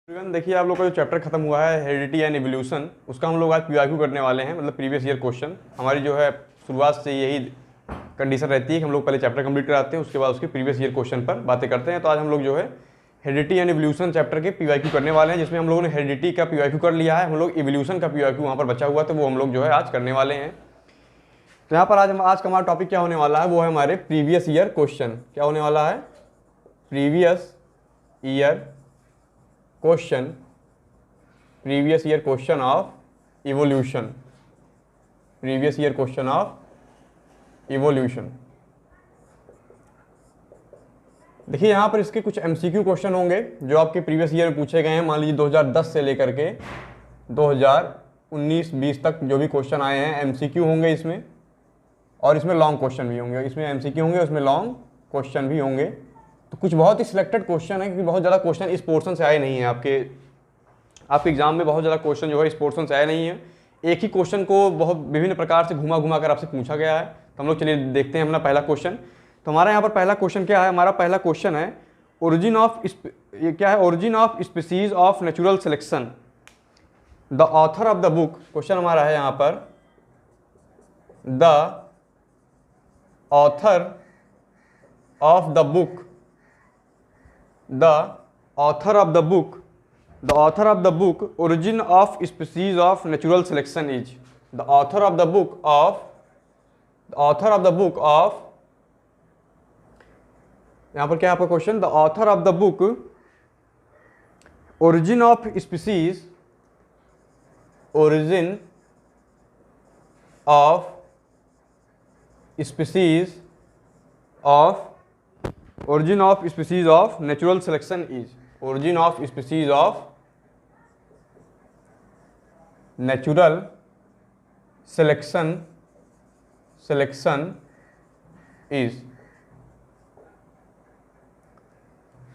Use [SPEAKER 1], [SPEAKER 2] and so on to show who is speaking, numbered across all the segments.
[SPEAKER 1] देखिए आप लोग का जो चैप्टर खत्म हुआ है हेरिडिटी एंड इवोल्यूशन, उसका हम लोग आज पीवाईक्यू करने वाले हैं। मतलब प्रीवियस ईयर क्वेश्चन। हमारी जो है शुरुआत से यही कंडीशन रहती है कि हम लोग पहले चैप्टर कंप्लीट कराते हैं, उसके बाद उसके प्रीवियस ईयर क्वेश्चन पर बातें करते हैं। तो आज हम लोग जो है हेरिडिटी एंड इवोल्यूशन चैप्टर के पीवाईक्यू करने वाले हैं, जिसमें हम लोगों ने हेरिडिटी का पीवाईक्यू कर लिया है। हम लोग इवोल्यूशन का पीवाईक्यू वहाँ पर बचा हुआ, तो वो हम लोग जो है आज करने वाले हैं। तो यहाँ पर आज का हमारा टॉपिक क्या होने वाला है, वो है हमारे प्रीवियस ईयर क्वेश्चन। क्या होने वाला है? Previous year question, previous year question of evolution, previous year question of evolution। देखिए यहाँ पर इसके कुछ MCQ क्वेश्चन होंगे जो आपके प्रीवियस ईयर में पूछे गए हैं। मान लीजिए 2010 से लेकर के 2019-20 तक जो भी क्वेश्चन आए हैं MCQ होंगे इसमें, और इसमें लॉन्ग क्वेश्चन भी होंगे। इसमें MCQ होंगे, उसमें लॉन्ग क्वेश्चन भी होंगे। तो कुछ बहुत ही सिलेक्टेड क्वेश्चन है, क्योंकि बहुत ज़्यादा क्वेश्चन इस पोर्शन से आए नहीं हैं। आपके एग्जाम में बहुत ज़्यादा क्वेश्चन जो है इस पोर्शन से आए नहीं है। एक ही क्वेश्चन को बहुत विभिन्न प्रकार से घुमा घुमा कर आपसे पूछा गया है। तो हम लोग चलिए देखते हैं अपना पहला क्वेश्चन। तो हमारा यहाँ पर पहला क्वेश्चन क्या है? हमारा पहला क्वेश्चन है ओरिजिन ऑफ, ये क्या है? Origin of species of natural selection. The author of the book, question हमारा है यहाँ पर the author of the book, the author of the book, the author of the book origin of species of natural selection is, the author of the book of, the author of the book of, यहाँ पर क्या है आपका question? the author of the book origin of species, origin of species of, origin of species of natural selection is, origin of species of natural selection is.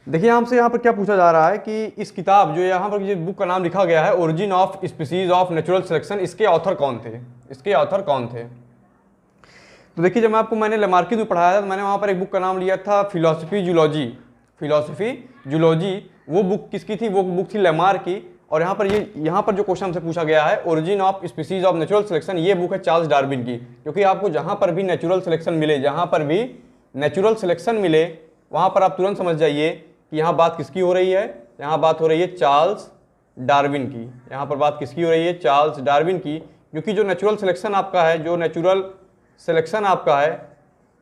[SPEAKER 1] देखिए हमसे यहाँ पर क्या पूछा जा रहा है कि इस किताब जो यहाँ पर बुक का नाम लिखा गया है origin of species of natural selection, इसके ऑथर कौन थे? इसके ऑथर कौन थे? तो देखिए जब मैंने लेमार्किस में पढ़ाया था, तो मैंने वहाँ पर एक बुक का नाम लिया था फिलॉसफी जूलॉजी, फिलॉसफी जूलॉजी। वो बुक किसकी थी? वो बुक थी लेमार्क की। और यहाँ पर जो क्वेश्चन हमसे पूछा गया है origin of species of natural selection, ये बुक है चार्ल्स डार्विन की। क्योंकि आपको जहाँ पर भी नेचुरल सिलेक्शन मिले, जहाँ पर भी नेचुरल सिलेक्शन मिले, वहाँ पर आप तुरंत समझ जाइए कि यहाँ बात किसकी हो रही है। यहाँ बात हो रही है चार्ल्स डार्विन की। यहाँ पर बात किसकी हो रही है? चार्ल्स डार्विन की। क्योंकि जो नेचुरल सिलेक्शन आपका है, जो नेचुरल सिलेक्शन आपका है,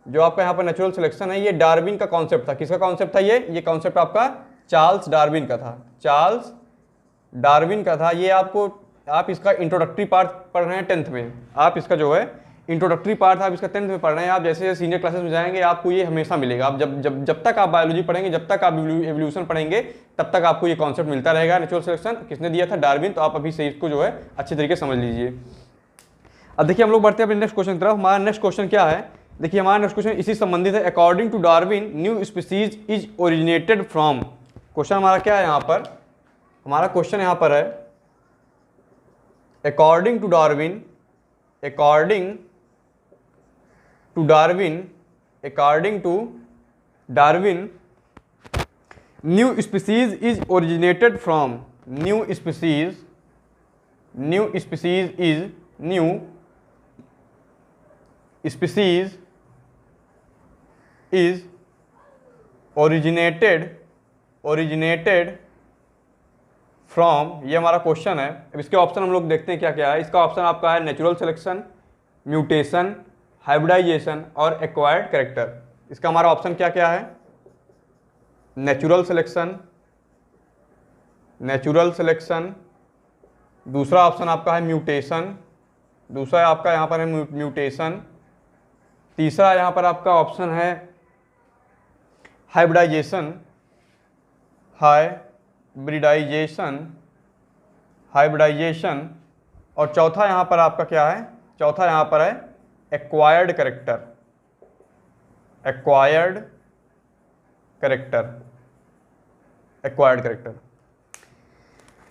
[SPEAKER 1] जो आपका यहाँ पर नेचुरल सिलेक्शन है, ये डार्विन का कॉन्सेप्ट था। किसका कॉन्सेप्ट था? ये कॉन्सेप्ट आपका चार्ल्स डार्विन का था, चार्ल्स डार्विन का था। ये आप इसका इंट्रोडक्टरी पार्ट पढ़ रहे हैं 10th में। आप इसका जो है इंट्रोडक्टरी पार्ट आप इसका 10th में पढ़ रहे हैं। आप जैसे जैसे सीनियर क्लासेस में जाएंगे आपको ये हमेशा मिलेगा। आप जब तक आप बायोलॉजी पढ़ेंगे, जब तक आप एवोल्यूशन पढ़ेंगे, तब तक आपको ये कॉन्सेप्ट मिलता रहेगा। नेचुरल सिलेक्शन किसने दिया था? डार्विन। तो आप अभी से इसको जो है अच्छे तरीके से समझ लीजिए। अब देखिए हम लोग बढ़ते हैं अपने नेक्स्ट क्वेश्चन की तरफ। हमारा नेक्स्ट क्वेश्चन क्या है? देखिए हमारा नेक्स्ट क्वेश्चन इसी संबंधित है। According to Darwin new species is originated from. Question हमारा क्या है यहाँ पर? हमारा क्वेश्चन यहाँ पर है according to Darwin, according to Darwin, according to Darwin new species is originated from, new species, new species is, new species is originated, originated from. ये हमारा क्वेश्चन है। अब इसके ऑप्शन हम लोग देखते हैं क्या क्या है। इसका ऑप्शन आपका है नेचुरल सिलेक्शन, म्यूटेशन, हाइब्रिडाइजेशन और एक्वायर्ड कैरेक्टर। इसका हमारा ऑप्शन क्या क्या है? Natural selection, natural selection. दूसरा ऑप्शन आपका है म्यूटेशन, दूसरा आपका यहाँ पर है म्यूटेशन। तीसरा यहाँ पर आपका ऑप्शन है हाइब्रिडाइजेशन, हाइब्रिडाइजेशन, हाइब्रिडाइजेशन। और चौथा यहाँ पर आपका क्या है? चौथा यहाँ पर है acquired character, acquired character, acquired character.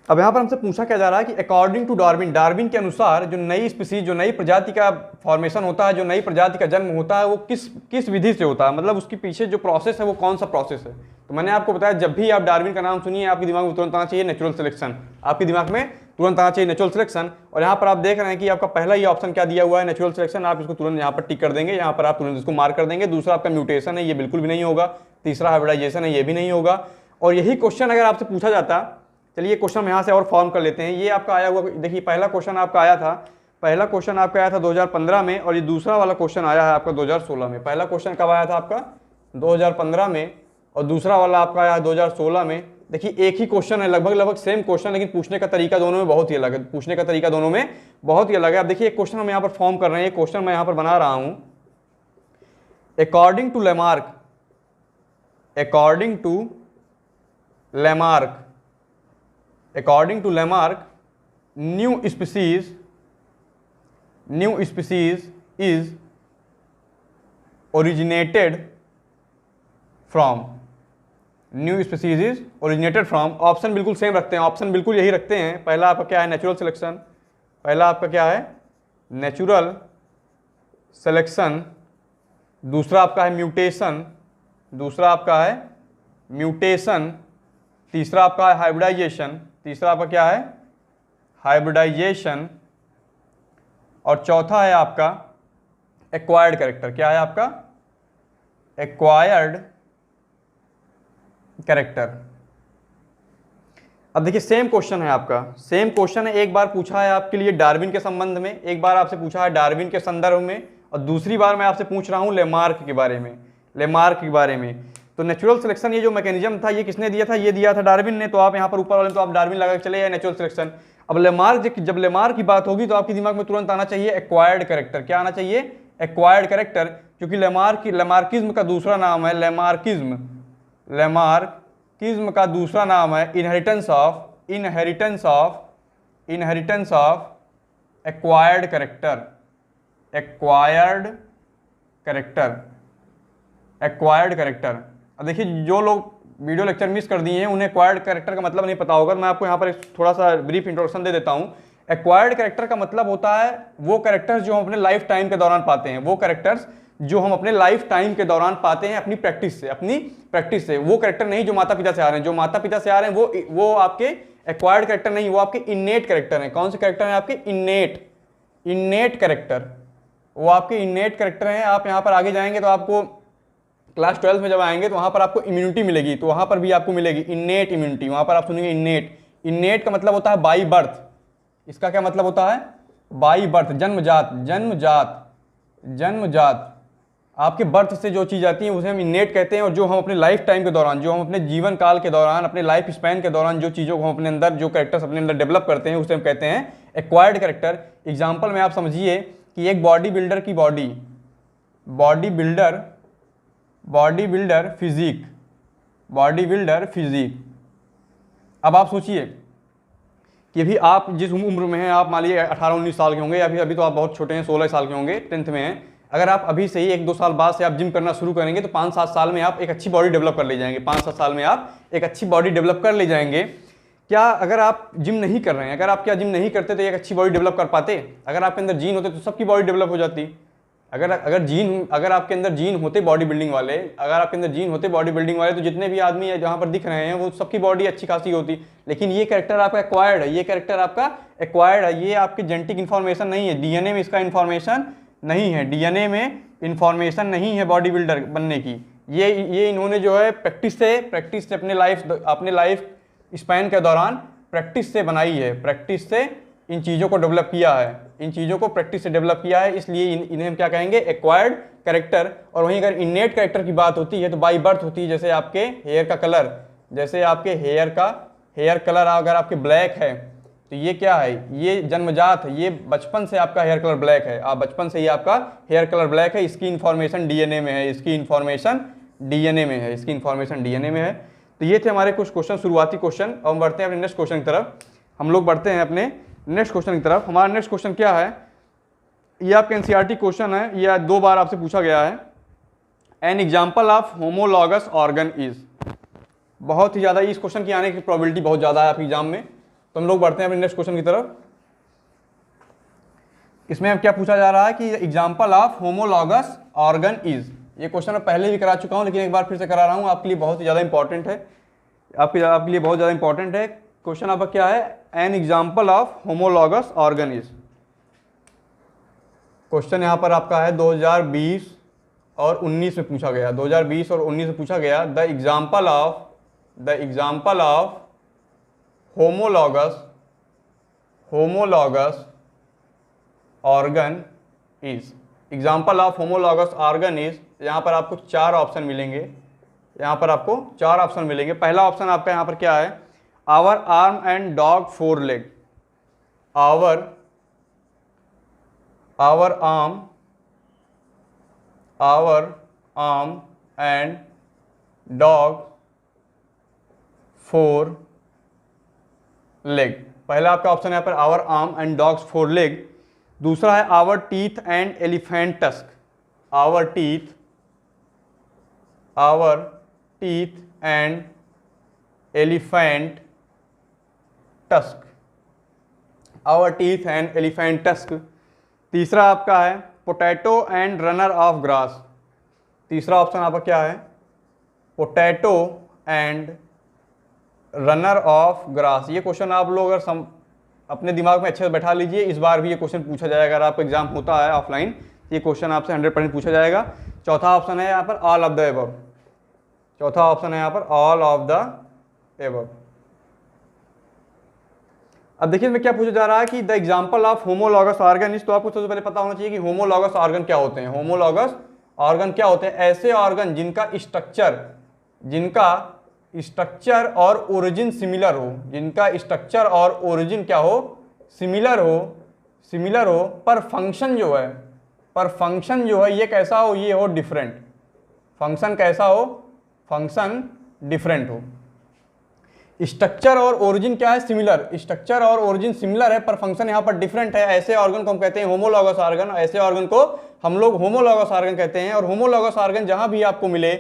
[SPEAKER 1] अब यहाँ पर हमसे पूछा क्या जा रहा है कि अकॉर्डिंग टू डार्विन, डार्विन के अनुसार जो नई स्पीसीज, जो नई प्रजाति का फॉर्मेशन होता है, जो नई प्रजाति का जन्म होता है, वो किस विधि से होता है, मतलब उसके पीछे जो प्रोसेस है वो कौन सा प्रोसेस है। तो मैंने आपको बताया जब भी आप डार्विन का नाम सुनिए आपके दिमाग में तुरंत आना चाहिए नेचुरल सिलेक्शन, आपके दिमाग में तुरंत आना चाहिए नेचुरल सिलेक्शन। और यहाँ पर आप देख रहे हैं कि आपका पहला ये ऑप्शन क्या दिया हुआ है, नेचुरल सिलेक्शन, आप इसको तुरंत यहाँ पर टिक कर देंगे, यहाँ पर आप तुरंत इसको मार्क कर देंगे। दूसरा आपका म्यूटेशन है, ये बिल्कुल भी नहीं होगा। तीसरा हाइब्रिडाइजेशन है, ये भी नहीं होगा। और यही क्वेश्चन अगर आपसे पूछा जाता, चलिए क्वेश्चन हम यहाँ से और फॉर्म कर लेते हैं। ये आपका आया हुआ, देखिए पहला क्वेश्चन आपका आया था, पहला क्वेश्चन आपका आया था 2015 में, और ये दूसरा वाला क्वेश्चन आया है आपका 2016 में। पहला क्वेश्चन कब आया था आपका 2015 में, और दूसरा वाला आपका आया है 2016 में। देखिए एक ही क्वेश्चन है, लगभग सेम क्वेश्चन, लेकिन पूछने का तरीका दोनों में बहुत ही अलग है, पूछने का तरीका दोनों में बहुत ही अलग है। अब देखिए एक क्वेश्चन हम यहाँ पर फॉर्म कर रहे हैं, क्वेश्चन मैं यहाँ पर बना रहा हूँ। According to Lamarck, according to Lamarck, according to Lamarck, new species is originated from, new species is originated from. Option बिल्कुल सेम रखते हैं, ऑप्शन बिल्कुल यही रखते हैं। पहला आपका क्या है नेचुरल सिलेक्शन, पहला आपका क्या है नेचुरल सिलेक्शन, दूसरा आपका है म्यूटेशन, दूसरा आपका है म्यूटेशन, तीसरा आपका है हाइब्रिडाइजेशन, तीसरा आपका क्या है हाइब्रिडाइजेशन, और चौथा है आपका एक्वायर्ड कैरेक्टर। क्या है आपका एक्वायर्ड कैरेक्टर। अब देखिए सेम क्वेश्चन है आपका, सेम क्वेश्चन है। एक बार पूछा है आपके लिए डार्विन के संबंध में, एक बार आपसे पूछा है डार्विन के संदर्भ में, और दूसरी बार मैं आपसे पूछ रहा हूं लेमार्क के बारे में, लेमार्क के बारे में। तो नेचुरल सिलेक्शन ये जो मैकेनिज्म था ये किसने दिया था, ये दिया था डार्विन ने। तो आप यहाँ पर ऊपर वाले तो आप डार्विन लगा के चले जाए नेचुरल सिलेक्शन। अब लेमार्क, जब लेमार्क की बात होगी तो आपके दिमाग में तुरंत आना चाहिए एक्वायर्ड कैरेक्टर। क्या आना चाहिए एक्वायर्ड कैरेक्टर, क्योंकि लेमार्किज्म का दूसरा नाम है लेमार्किज्म, लेमार्किज्म का दूसरा नाम है inheritance of acquired character, acquired character, acquired character. अब देखिए जो लोग वीडियो लेक्चर मिस कर दिए हैं उन्हें एक्वायर्ड कैरेक्टर का मतलब नहीं पता होगा, मैं आपको यहाँ पर थोड़ा सा ब्रीफ इंट्रोडक्शन दे देता हूँ। एक्वायर्ड कैरेक्टर का मतलब होता है वो कैरेक्टर्स जो हम अपने लाइफ टाइम के दौरान पाते हैं, वो कैरेक्टर्स जो हम अपने लाइफ टाइम के दौरान पाते हैं अपनी प्रैक्टिस से, वो कैरेक्टर नहीं जो माता पिता से आ रहे हैं। जो माता पिता से आ रहे हैं वो आपके एक्वायर्ड कैरेक्टर नहीं, वो आपके इन्नेट कैरेक्टर हैं। कौन से कैरेक्टर हैं आपके इन्नेट कैरेक्टर, वो आपके इन्नेट कैरेक्टर हैं। आप यहाँ पर आगे जाएंगे तो आपको क्लास 12 में जब आएंगे तो वहाँ पर आपको इम्यूनिटी मिलेगी, तो वहाँ पर भी आपको मिलेगी इन्नेट इम्यूनिटी। वहाँ पर आप सुनेंगे इन्नेट का मतलब होता है बाई बर्थ। इसका क्या मतलब होता है बाई बर्थ, जन्मजात आपके बर्थ से जो चीज़ आती है उसे हम इन्नेट कहते हैं। और जो हम अपने लाइफ टाइम के दौरान, जो हम अपने जीवन काल के दौरान, अपने लाइफ स्पैन के दौरान जो चीज़ों को हम अपने अंदर, जो कैरेक्टर्स अपने अंदर डेवलप करते हैं उसे हम कहते हैं एक्वायर्ड कैरेक्टर। एग्जाम्पल में आप समझिए कि एक बॉडी बिल्डर की बॉडी बिल्डर फिजिक। अब आप सोचिए कि अभी आप जिस उम्र में हैं, आप मान लीजिए 18-19 साल के होंगे, या फिर अभी तो आप बहुत छोटे हैं, 16 साल के होंगे, 10th में हैं। अगर आप अभी से ही 1-2 साल बाद से आप जिम करना शुरू करेंगे तो 5-7 साल में आप एक अच्छी बॉडी डेवलप कर ले जाएंगे। 5-7 साल में आप एक अच्छी बॉडी डेवलप कर ले जाएंगे। क्या अगर आप जिम नहीं कर रहे हैं, अगर आप क्या जिम नहीं करते तो एक अच्छी बॉडी डेवलप कर पाते? अगर आपके अंदर जीन होते तो सबकी बॉडी डेवलप हो जाती। अगर आपके अंदर जीन होते बॉडी बिल्डिंग वाले, तो जितने भी आदमी है जहाँ पर दिख रहे हैं वो सबकी बॉडी अच्छी खासी होती। लेकिन ये कैरेक्टर आपका एक्वायर्ड है, ये आपके जेनेटिक इन्फॉर्मेशन नहीं है, डीएनए में इसका इन्फॉर्मेशन नहीं है, डीएनए में इन्फॉर्मेशन नहीं है बॉडी बिल्डर बनने की। ये इन्होंने जो है प्रैक्टिस से अपने लाइफ स्पैन के दौरान प्रैक्टिस से बनाई है, प्रैक्टिस से इन चीज़ों को डेवलप किया है, इसलिए इन्हें हम क्या कहेंगे एक्वायर्ड कैरेक्टर। और वहीं अगर इन्नेट कैरेक्टर की बात होती है तो बाई बर्थ होती है। जैसे आपके हेयर का कलर, हेयर कलर अगर आपके ब्लैक है तो ये क्या है, ये जन्मजात है, ये बचपन से आपका हेयर कलर ब्लैक है, बचपन से ही आपका हेयर कलर ब्लैक है। इसकी इन्फॉर्मेशन डीएनए में है, इसकी इन्फॉर्मेशन डीएनए में है। तो ये थे हमारे कुछ क्वेश्चन, शुरुआती क्वेश्चन। और हम बढ़ते हैं अपने नेक्स्ट क्वेश्चन की तरफ। हमारा नेक्स्ट क्वेश्चन क्या है, ये आपका एनसीईआरटी क्वेश्चन है, यह 2 बार आपसे पूछा गया है। An example of homologous organ is. बहुत ही ज़्यादा इस क्वेश्चन की आने की प्रोबेबिलिटी बहुत ज़्यादा है आपके एग्जाम में, तो हम लोग बढ़ते हैं अपने नेक्स्ट क्वेश्चन की तरफ। इसमें अब क्या पूछा जा रहा है कि example of homologous organ is. ये क्वेश्चन मैं पहले भी करा चुका हूं, लेकिन एक बार फिर से करा रहा हूं, आपके लिए बहुत ही ज़्यादा इंपॉर्टेंट है, आपके लिए बहुत ज़्यादा इंपॉर्टेंट है। क्वेश्चन आपका क्या है, an example of homologous organ is. Question यहाँ पर आपका है 2020 और 19 में पूछा गया, 2020 और 19 में पूछा गया, the example of homologous organ is. Example of homologous organ is, यहाँ पर आपको 4 ऑप्शन मिलेंगे, यहाँ पर आपको 4 ऑप्शन मिलेंगे। पहला ऑप्शन आपका यहाँ पर क्या है, our arm and dog 4 leg. Our arm and dog 4 leg. पहला आपका ऑप्शन है यहाँ पर our arm and dogs 4 leg. दूसरा है our teeth and elephant tusk. Our teeth and elephant tusk. Our teeth and elephant tusk. तीसरा आपका है potato and runner of grass. तीसरा ऑप्शन आपका क्या है, potato and runner of grass. ये क्वेश्चन आप लोग अगर अपने दिमाग में अच्छे से बैठा लीजिए, इस बार भी ये क्वेश्चन पूछा जाएगा। अगर आपका एग्जाम होता है ऑफलाइन, ये क्वेश्चन आपसे 100% पूछा जाएगा। चौथा ऑप्शन है यहाँ पर ऑल ऑफ द एबव। चौथा ऑप्शन है यहाँ पर ऑल ऑफ द एबव। अब देखिए इसमें क्या पूछा जा रहा है कि the example of homologous organ is. तो आपको सबसे पहले पता होना चाहिए कि होमोलॉगस ऑर्गन क्या होते हैं। होमोलॉगस ऑर्गन क्या होते हैं, ऐसे ऑर्गन जिनका स्ट्रक्चर और ओरिजिन सिमिलर हो, जिनका स्ट्रक्चर और ओरिजिन क्या हो, सिमिलर हो, पर फंक्शन जो है ये कैसा हो, ये हो डिफरेंट। फंक्शन कैसा हो, फंक्शन डिफरेंट हो। स्ट्रक्चर और ओरिजिन क्या है, सिमिलर। स्ट्रक्चर और ओरिजिन सिमिलर है पर फंक्शन यहाँ पर डिफरेंट है। ऐसे ऑर्गन को हम कहते हैं होमोलॉगस ऑर्गन। ऐसे ऑर्गन को हम लोग होमोलॉगस ऑर्गन कहते हैं। और होमोलॉगस ऑर्गन जहां भी आपको मिले,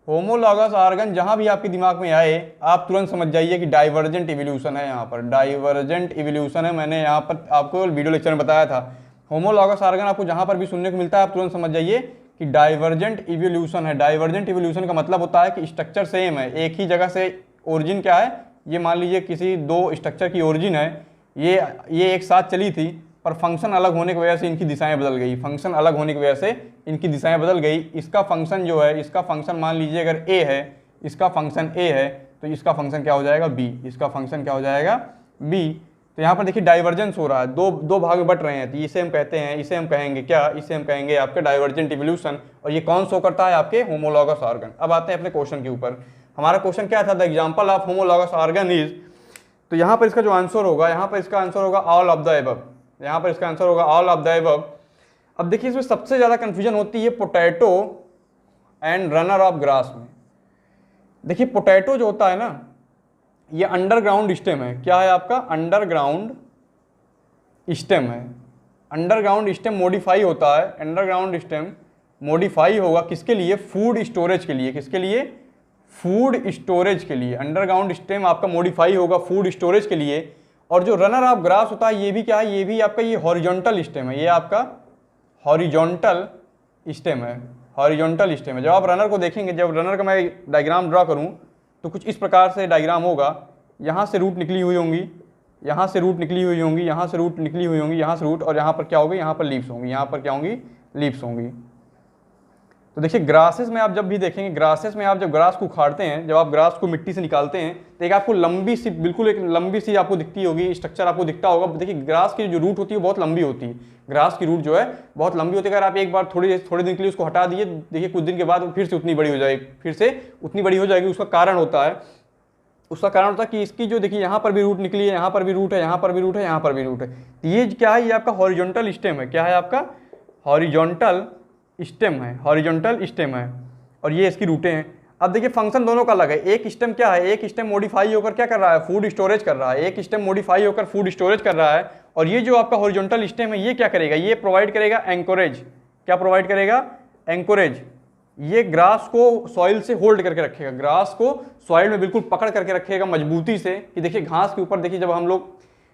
[SPEAKER 1] होमोलॉगस ऑर्गन जहां भी आपके दिमाग में आए, आप तुरंत समझ जाइए कि डाइवर्जेंट इवोल्यूशन है। यहाँ पर डाइवर्जेंट इवोल्यूशन है। मैंने यहाँ पर आपको वीडियो लेक्चर में बताया था। होमोलॉगस ऑर्गन आपको जहां पर भी सुनने को मिलता है, आप तुरंत समझ जाइए कि डाइवर्जेंट इवोल्यूशन है। डाइवर्जेंट इवोल्यूशन का मतलब होता है कि स्ट्रक्चर सेम है, एक ही जगह से ओरिजिन क्या है, ये मान लीजिए किसी 2 स्ट्रक्चर की ओरिजिन है, ये एक साथ चली थी, पर फंक्शन अलग होने की वजह से इनकी दिशाएं बदल गई। फंक्शन अलग होने की वजह से इनकी दिशाएं बदल गई। इसका फंक्शन जो है, इसका फंक्शन मान लीजिए अगर ए है, इसका फंक्शन ए है, तो इसका फंक्शन क्या हो जाएगा, बी। इसका फंक्शन क्या हो जाएगा, बी। तो यहाँ पर देखिए डाइवर्जेंस हो रहा है, दो भाग में बट रहे हैं। तो इसे हम कहते हैं, इसे हम कहेंगे क्या, इसे हम कहेंगे आपके डाइवर्जेंट इवोल्यूशन। और ये कौन शो करता है, आपके होमोलॉगस ऑर्गन। अब आते हैं अपने क्वेश्चन के ऊपर। हमारा क्वेश्चन क्या था, the example of homologous organ is. तो यहाँ पर इसका जो आंसर होगा, यहाँ पर इसका आंसर होगा ऑल ऑफ द एबव। यहाँ पर इसका आंसर होगा ऑल ऑफ द एबव। अब देखिए इसमें सबसे ज्यादा कंफ्यूजन होती है potato and runner of grass में। देखिए पोटैटो जो होता है ना, ये अंडरग्राउंड स्टेम है। क्या है आपका, अंडरग्राउंड स्टेम है। अंडरग्राउंड स्टेम मॉडिफाई होता है। अंडरग्राउंड स्टेम मॉडिफाई होगा किसके लिए, फूड स्टोरेज के लिए। किसके लिए, फूड स्टोरेज के लिए। अंडरग्राउंड स्टेम आपका मॉडिफाई होगा फूड स्टोरेज के लिए। और जो रनर ऑफ ग्रास होता है, ये भी क्या है, ये भी आपका ये हॉरिजॉन्टल स्टेम है। ये आपका हॉरिजॉन्टल स्टेम है। हॉरिजॉन्टल स्टेम है। जब आप रनर को देखेंगे, जब रनर का मैं डायग्राम ड्रॉ करूं तो कुछ इस प्रकार से डायग्राम होगा। यहाँ से रूट निकली हुई होंगी, यहाँ से रूट निकली हुई होंगी, यहाँ से रूट निकली हुई होंगी, यहाँ से रूट, और यहाँ पर क्या होगी, यहाँ पर लीव्स होंगी। यहाँ पर क्या होंगी, लीव्स होंगी। तो देखिए ग्रासेस में आप जब भी देखेंगे, ग्रासेस में आप जब ग्रास को उखाड़ते हैं, जब आप ग्रास को मिट्टी से निकालते हैं, तो एक आपको लंबी सी, बिल्कुल एक लंबी सी आपको दिखती होगी, स्ट्रक्चर आपको दिखता होगा। देखिए ग्रास की जो रूट होती है बहुत लंबी होती है। ग्रास की रूट जो है बहुत लंबी होती है। अगर आप एक बार थोड़े दिन के लिए उसको हटा दिए, देखिए कुछ दिन के बाद फिर से उतनी बड़ी हो जाएगी, उसका कारण होता है कि इसकी जो, देखिए यहाँ पर भी रूट निकली है, यहाँ पर भी रूट है, यहाँ पर भी रूट है, यहाँ पर भी रूट है। तो ये क्या है, ये आपका हॉरिजॉन्टल स्टेम है। क्या है आपका, हॉरिजॉन्टल स्टेम है। हॉरिजॉन्टल स्टेम है और ये इसकी रूटें हैं। अब देखिए फंक्शन दोनों का अलग है। एक स्टेम क्या है, एक स्टेम मॉडिफाई होकर क्या कर रहा है, फूड स्टोरेज कर रहा है। एक स्टेम मॉडिफाई होकर फूड स्टोरेज कर रहा है। और ये जो आपका हॉरिजॉन्टल स्टेम है, ये क्या करेगा, ये प्रोवाइड करेगा एंकोरेज। क्या प्रोवाइड करेगा, एंकोरेज। ये ग्रास को सॉइल से होल्ड करके रखेगा, ग्रास को सॉइल में बिल्कुल पकड़ करके रखेगा मजबूती से। कि देखिए घास के ऊपर देखिए, जब हम लोग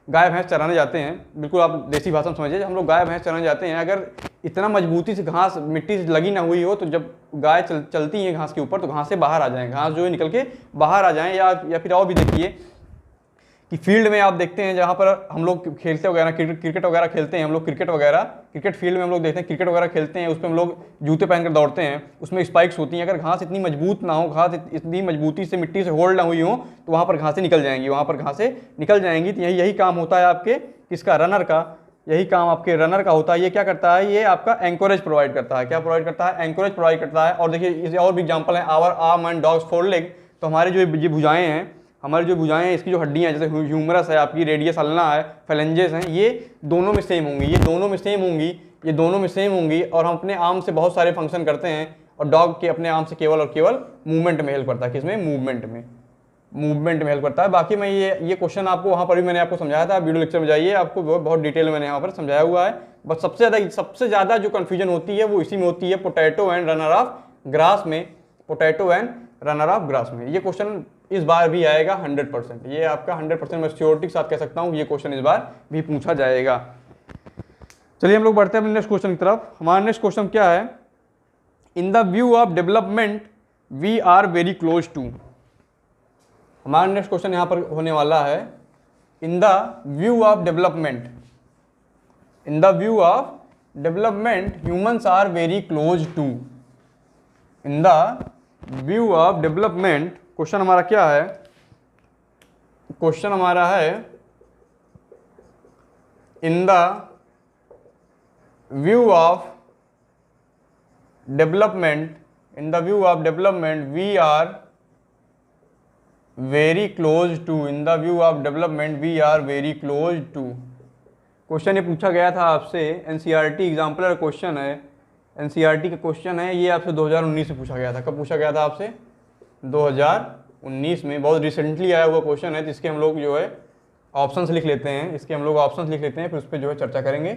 [SPEAKER 1] गाय भैंस चराने जाते हैं, बिल्कुल आप देसी भाषा में समझिए, हम लोग गाय भैंस चराने जाते हैं, अगर इतना मजबूती से घास मिट्टी से लगी ना हुई हो, तो जब गाय चलती है घास के ऊपर तो घास से बाहर आ जाए, घास जो है निकल के बाहर आ जाए। या फिर और भी देखिए कि फील्ड में आप देखते हैं जहाँ पर हम लोग खेलते वगैरह, क्रिकेट वगैरह खेलते हैं हम लोग, क्रिकेट फील्ड में हम लोग देखते हैं क्रिकेट वगैरह खेलते हैं, उस पर हम लोग जूते पहनकर दौड़ते हैं, उसमें स्पाइक्स होती हैं। अगर घास इतनी मजबूत ना हो, घास इतनी मजबूती से मिट्टी से होल्ड ना हुई हो, तो वहाँ पर घासें निकल जाएंगी, वहाँ पर घासें निकल जाएंगी। तो यही काम होता है आपके किसका, रनर का। यही काम आपके रनर का होता है। ये क्या करता है, ये आपका एंकोरेज प्रोवाइड करता है। क्या प्रोवाइड करता है, एंकोरेज प्रोवाइड करता है। और देखिए इसे और भी एग्जाम्पल है, our arm and dogs four leg. तो हमारे जो ये भुजाएं हैं, हमारी जो भुजाएं हैं, इसकी जो हड्डियां हैं, जैसे ह्यूमरस है आपकी, रेडियस अल्ना है, फेलेंजेस हैं, ये दोनों में सेम होंगी, ये दोनों में सेम होंगी, ये दोनों में सेम होंगी। और हम अपने आर्म से बहुत सारे फंक्शन करते हैं, और डॉग के अपने आर्म से केवल और केवल मूवमेंट में हेल्प करता है। किसमें, मूवमेंट में हेल्प करता है। बाकी मैं ये क्वेश्चन आपको वहाँ पर भी मैंने आपको समझाया था, वीडियो लेक्चर में जाइए, आपको बहुत डिटेल में मैंने यहाँ पर समझाया हुआ है। बस सबसे ज़्यादा जो कन्फ्यूजन होती है वो इसी में होती है, potato and runner of grass में, potato and runner of grass में। ये क्वेश्चन इस बार भी आएगा 100%, ये आपका 100% मैं श्योरिटी के साथ कह सकता हूँ ये क्वेश्चन इस बार भी पूछा जाएगा। चलिए हम लोग बढ़ते हैं अपने नेक्स्ट क्वेश्चन की तरफ। हमारा नेक्स्ट क्वेश्चन क्या है, in the view of development we are very close to. हमारा नेक्स्ट क्वेश्चन यहाँ पर होने वाला है, in the view of development, in the view of development humans are very close to. In the view of development, question हमारा क्या है, question हमारा है, in the view of development, in the view of development we are very close to. In the view of development we are very close to. Question ये पूछा गया था आपसे, एनसीईआरटी एग्जाम्पलर क्वेश्चन है, एनसीईआरटी का question है, ये आपसे 2019 में पूछा गया था। कब पूछा गया था आपसे, 2019 में, बहुत रिसेंटली आया हुआ क्वेश्चन है। जिसके हम लोग जो है ऑप्शंस लिख लेते हैं, इसके हम लोग ऑप्शंस लिख लेते हैं, फिर उस पर जो है चर्चा करेंगे।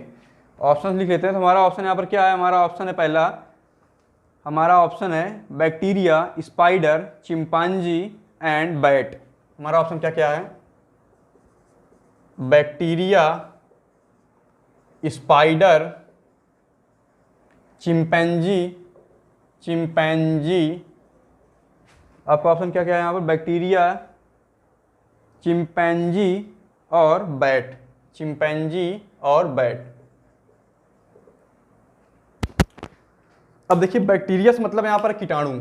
[SPEAKER 1] ऑप्शंस लिख लेते हैं। तो हमारा ऑप्शन यहाँ पर क्या है, हमारा ऑप्शन है पहला, हमारा ऑप्शन है bacteria, spider, chimpanzee and bat. हमारा ऑप्शन क्या क्या है, बैक्टीरिया, स्पाइडर, चिंपैंजी। आपका ऑप्शन क्या क्या है यहाँ पर, बैक्टीरिया, चिंपैंजी और बैट, चिंपैंजी और बैट। अब देखिए बैक्टीरिया से मतलब यहाँ पर कीटाणु,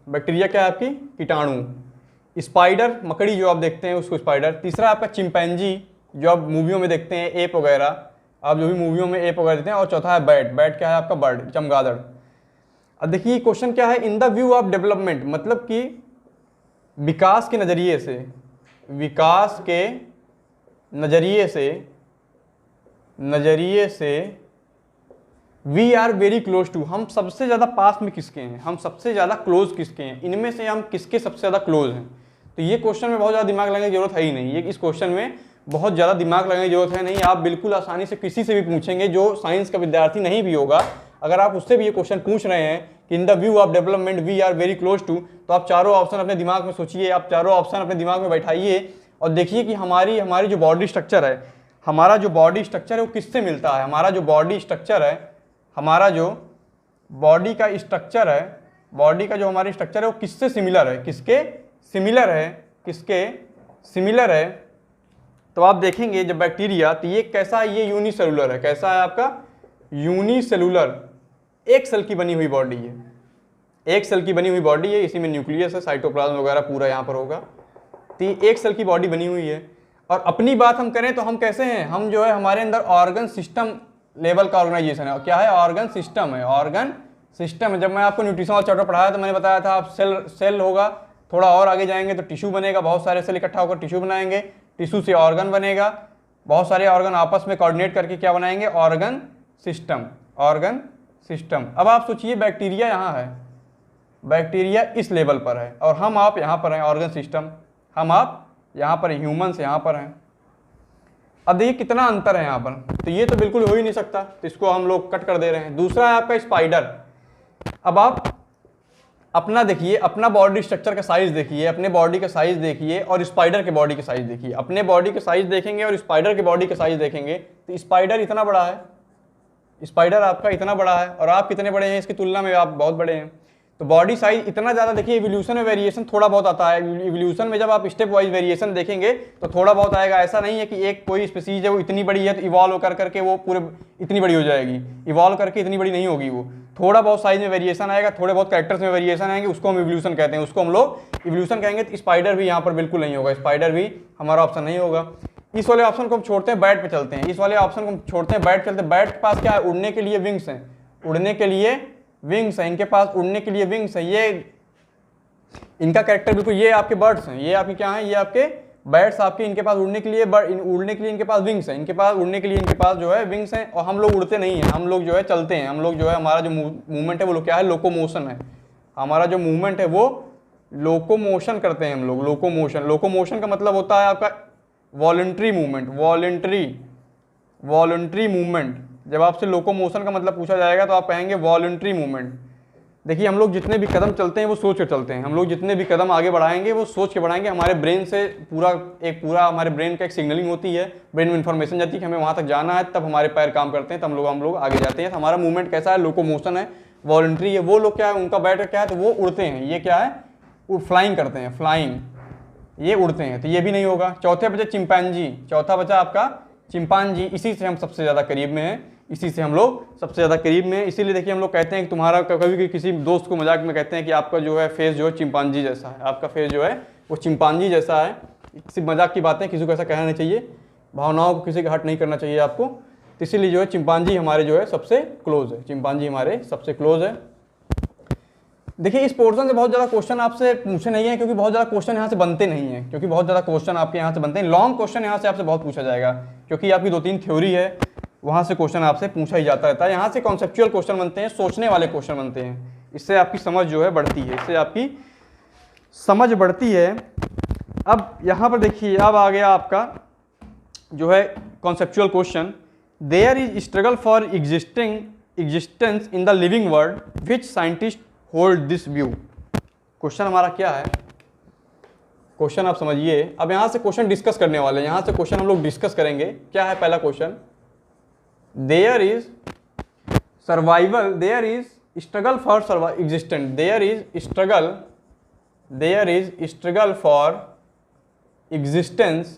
[SPEAKER 1] बैक्टीरिया क्या है आपकी, कीटाणु। स्पाइडर, मकड़ी जो आप देखते हैं उसको स्पाइडर। तीसरा आपका चिंपैंजी, जो आप मूवियों में देखते हैं, एप वगैरह, आप जो भी मूवियों में एप वगैरह देखते हैं। और चौथा है बैट, बैट क्या है आपका, बर्ड, चमगादड़। अब देखिए क्वेश्चन क्या है, in the view of development, मतलब कि विकास के नज़रिए से, विकास के नज़रिए से we are very close to, हम सबसे ज़्यादा पास में किसके हैं, हम सबसे ज़्यादा क्लोज किसके हैं, इनमें से हम किसके सबसे ज़्यादा क्लोज हैं। तो ये क्वेश्चन में बहुत ज़्यादा दिमाग लगाने की जरूरत है ही नहीं, ये इस क्वेश्चन में बहुत ज़्यादा दिमाग लगाने की जरूरत है नहीं। आप बिल्कुल आसानी से किसी से भी पूछेंगे जो साइंस का विद्यार्थी नहीं भी होगा, अगर आप उससे भी ये क्वेश्चन पूछ रहे हैं कि in the view of development we are very close to, तो आप चारों ऑप्शन अपने दिमाग में सोचिए, आप चारों ऑप्शन अपने दिमाग में बैठाइए और देखिए कि हमारी जो बॉडी स्ट्रक्चर है, हमारा जो बॉडी स्ट्रक्चर है वो किससे मिलता है। हमारा जो बॉडी स्ट्रक्चर है, हमारा जो बॉडी का स्ट्रक्चर है, बॉडी का जो हमारी स्ट्रक्चर है वो किससे सिमिलर है, किसके सिमिलर है, किसके सिमिलर है। तो आप देखेंगे जब बैक्टीरिया, तो ये कैसा है, ये यूनिसेलुलर है। कैसा है आपका, यूनिसेलुलर, एक सेल की बनी हुई बॉडी है, एक सेल की बनी हुई बॉडी है। इसी में न्यूक्लियस है, साइटोप्लाज्म वगैरह पूरा यहाँ पर होगा। तो ये एक सेल की बॉडी बनी हुई है। और अपनी बात हम करें तो हम कैसे हैं, हम जो है हमारे अंदर ऑर्गन सिस्टम लेवल का ऑर्गेनाइजेशन है। क्या है, ऑर्गन सिस्टम है, ऑर्गन सिस्टम है। जब मैं आपको न्यूट्रिशन वाला चैप्टर पढ़ाया तो मैंने बताया था आप सेल होगा, थोड़ा और आगे जाएंगे तो टिश्यू बनेगा, बहुत सारे सेल इकट्ठा होकर टिश्यू बनाएंगे, टिश्यू से ऑर्गन बनेगा, बहुत सारे ऑर्गन आपस में कोऑर्डिनेट करके क्या बनाएंगे, ऑर्गन सिस्टम, ऑर्गन सिस्टम। अब आप सोचिए बैक्टीरिया यहाँ है, बैक्टीरिया इस लेवल पर है और हम आप यहाँ पर हैं, ऑर्गन सिस्टम, हम आप यहाँ पर, ह्यूमंस यहाँ पर हैं। अब देखिए कितना अंतर है यहाँ पर, तो ये तो बिल्कुल हो ही नहीं सकता, तो इसको हम लोग कट कर दे रहे हैं। दूसरा है आपका स्पाइडर। अब आप अपना देखिए, अपना बॉडी स्ट्रक्चर का साइज देखिए, अपने बॉडी का साइज देखिए और स्पाइडर के बॉडी का साइज देखिए। अपने बॉडी का साइज देखेंगे और स्पाइडर के बॉडी का साइज देखेंगे तो स्पाइडर इतना बड़ा है, स्पाइडर आपका इतना बड़ा है और आप कितने बड़े हैं इसकी तुलना में, आप बहुत बड़े हैं। तो बॉडी साइज इतना ज़्यादा, देखिए इवोल्यूशन में वेरिएशन थोड़ा बहुत आता है। इवोल्यूशन में जब आप स्टेप वाइज वेरिएशन देखेंगे तो थोड़ा बहुत आएगा। ऐसा नहीं है कि एक कोई स्पीसीज है वो इतनी बड़ी है तो इवॉल्व कर करके वो पूरे इतनी बड़ी हो जाएगी, इवॉल्व करके इतनी बड़ी नहीं होगी वो। थोड़ा बहुत साइज में वेरिएशन आएगा, थोड़े बहुत कैरेक्टर्स में वेरिएशन आएंगे, उसको हम इवोल्यूशन कहते हैं, उसको हम लोग इवोल्यूशन कहेंगे। तो स्पाइडर भी यहाँ पर बिल्कुल नहीं होगा, स्पाइडर भी हमारा ऑप्शन नहीं होगा। इस वाले ऑप्शन को हम छोड़ते हैं, बैट पे चलते हैं। इस वाले ऑप्शन को हम छोड़ते हैं, बैट चलते हैं। बैट के पास क्या है, उड़ने के लिए विंग्स हैं, उड़ने के लिए विंग्स हैं, इनके पास उड़ने के लिए विंग्स हैं। ये इनका कैरेक्टर बिल्कुल, ये आपके बर्ड्स हैं, ये आपके क्या हैं, ये आपके बैट्स आपके, इनके पास उड़ने के लिए उड़ने के लिए इनके पास विंग्स हैं, इनके पास उड़ने के लिए इनके पास जो है विंग्स हैं। और हम लोग उड़ते नहीं हैं, हम लोग जो है चलते हैं। हम लोग जो है, हमारा जो मूवमेंट है वो क्या है, लोकोमोशन है। हमारा जो मूवमेंट है वो लोकोमोशन करते हैं हम लोग, लोकोमोशन। लोकोमोशन का मतलब होता है आपका वॉलंटरी मूवमेंट, वॉलंटरी मूवमेंट। जब आपसे लोकोमोशन का मतलब पूछा जाएगा तो आप कहेंगे वॉलंटरी मूवमेंट। देखिए हम लोग जितने भी कदम चलते हैं वो सोच के चलते हैं, हम लोग जितने भी कदम आगे बढ़ाएंगे वो सोच के बढ़ाएंगे। हमारे ब्रेन से पूरा हमारे ब्रेन का एक सिग्नलिंग होती है, ब्रेन में इन्फॉर्मेशन जाती है कि हमें वहाँ तक जाना है, तब हमारे पैर काम करते हैं, तब हम लोग आगे जाते हैं। तो हमारा मूवमेंट कैसा है, लोकोमोशन है, वॉलंटरी है। वो लोग क्या है, उनका बैठ क्या है, तो वो उड़ते हैं। ये क्या है, फ्लाइंग करते हैं, फ्लाइंग, ये उड़ते हैं। तो ये भी नहीं होगा। चौथे बचे चिंपैंजी, चौथा बचा आपका चिंपांजी। इसी से हम सबसे ज़्यादा करीब में हैं, इसी से हम लोग सबसे ज़्यादा करीब में हैं। इसीलिए देखिए हम लोग कहते हैं कि तुम्हारा, कभी किसी दोस्त को मजाक में कहते हैं कि आपका जो है फेस जो है चिंपांजी जैसा है, आपका फेस जो है वो चिंपांजी जैसा है। सिर्फ मजाक की बातें, किसी को ऐसा कहना नहीं चाहिए, भावनाओं को किसी का हर्ट नहीं करना चाहिए आपको। तो इसीलिए जो है चिंपांजी हमारे जो है सबसे क्लोज है, चिंपांजी हमारे सबसे क्लोज है। देखिए इस पोर्शन से बहुत ज़्यादा क्वेश्चन आपसे पूछे नहीं है, क्योंकि बहुत ज़्यादा क्वेश्चन यहाँ से बनते नहीं हैं, क्योंकि बहुत ज़्यादा क्वेश्चन आपके यहाँ से बनते हैं। लॉन्ग क्वेश्चन यहाँ से आपसे बहुत पूछा जाएगा, क्योंकि आपकी 2-3 थ्योरी है, वहाँ से क्वेश्चन आपसे पूछा ही जाता रहता है। यहाँ से कॉन्सेप्चुअल क्वेश्चन बनते हैं, सोचने वाले क्वेश्चन बनते हैं। इससे आपकी समझ जो है बढ़ती है, इससे आपकी समझ बढ़ती है। अब यहाँ पर देखिए, अब आ गया आपका जो है conceptual question. There is struggle for existence in the living world which scientist hold this view. Question हमारा क्या है, क्वेश्चन आप समझिए। अब यहाँ से क्वेश्चन डिस्कस करने वाले हैं, यहाँ से क्वेश्चन हम लोग डिस्कस करेंगे। क्या है पहला question, there is survival, there is struggle for existence, there is struggle for existence,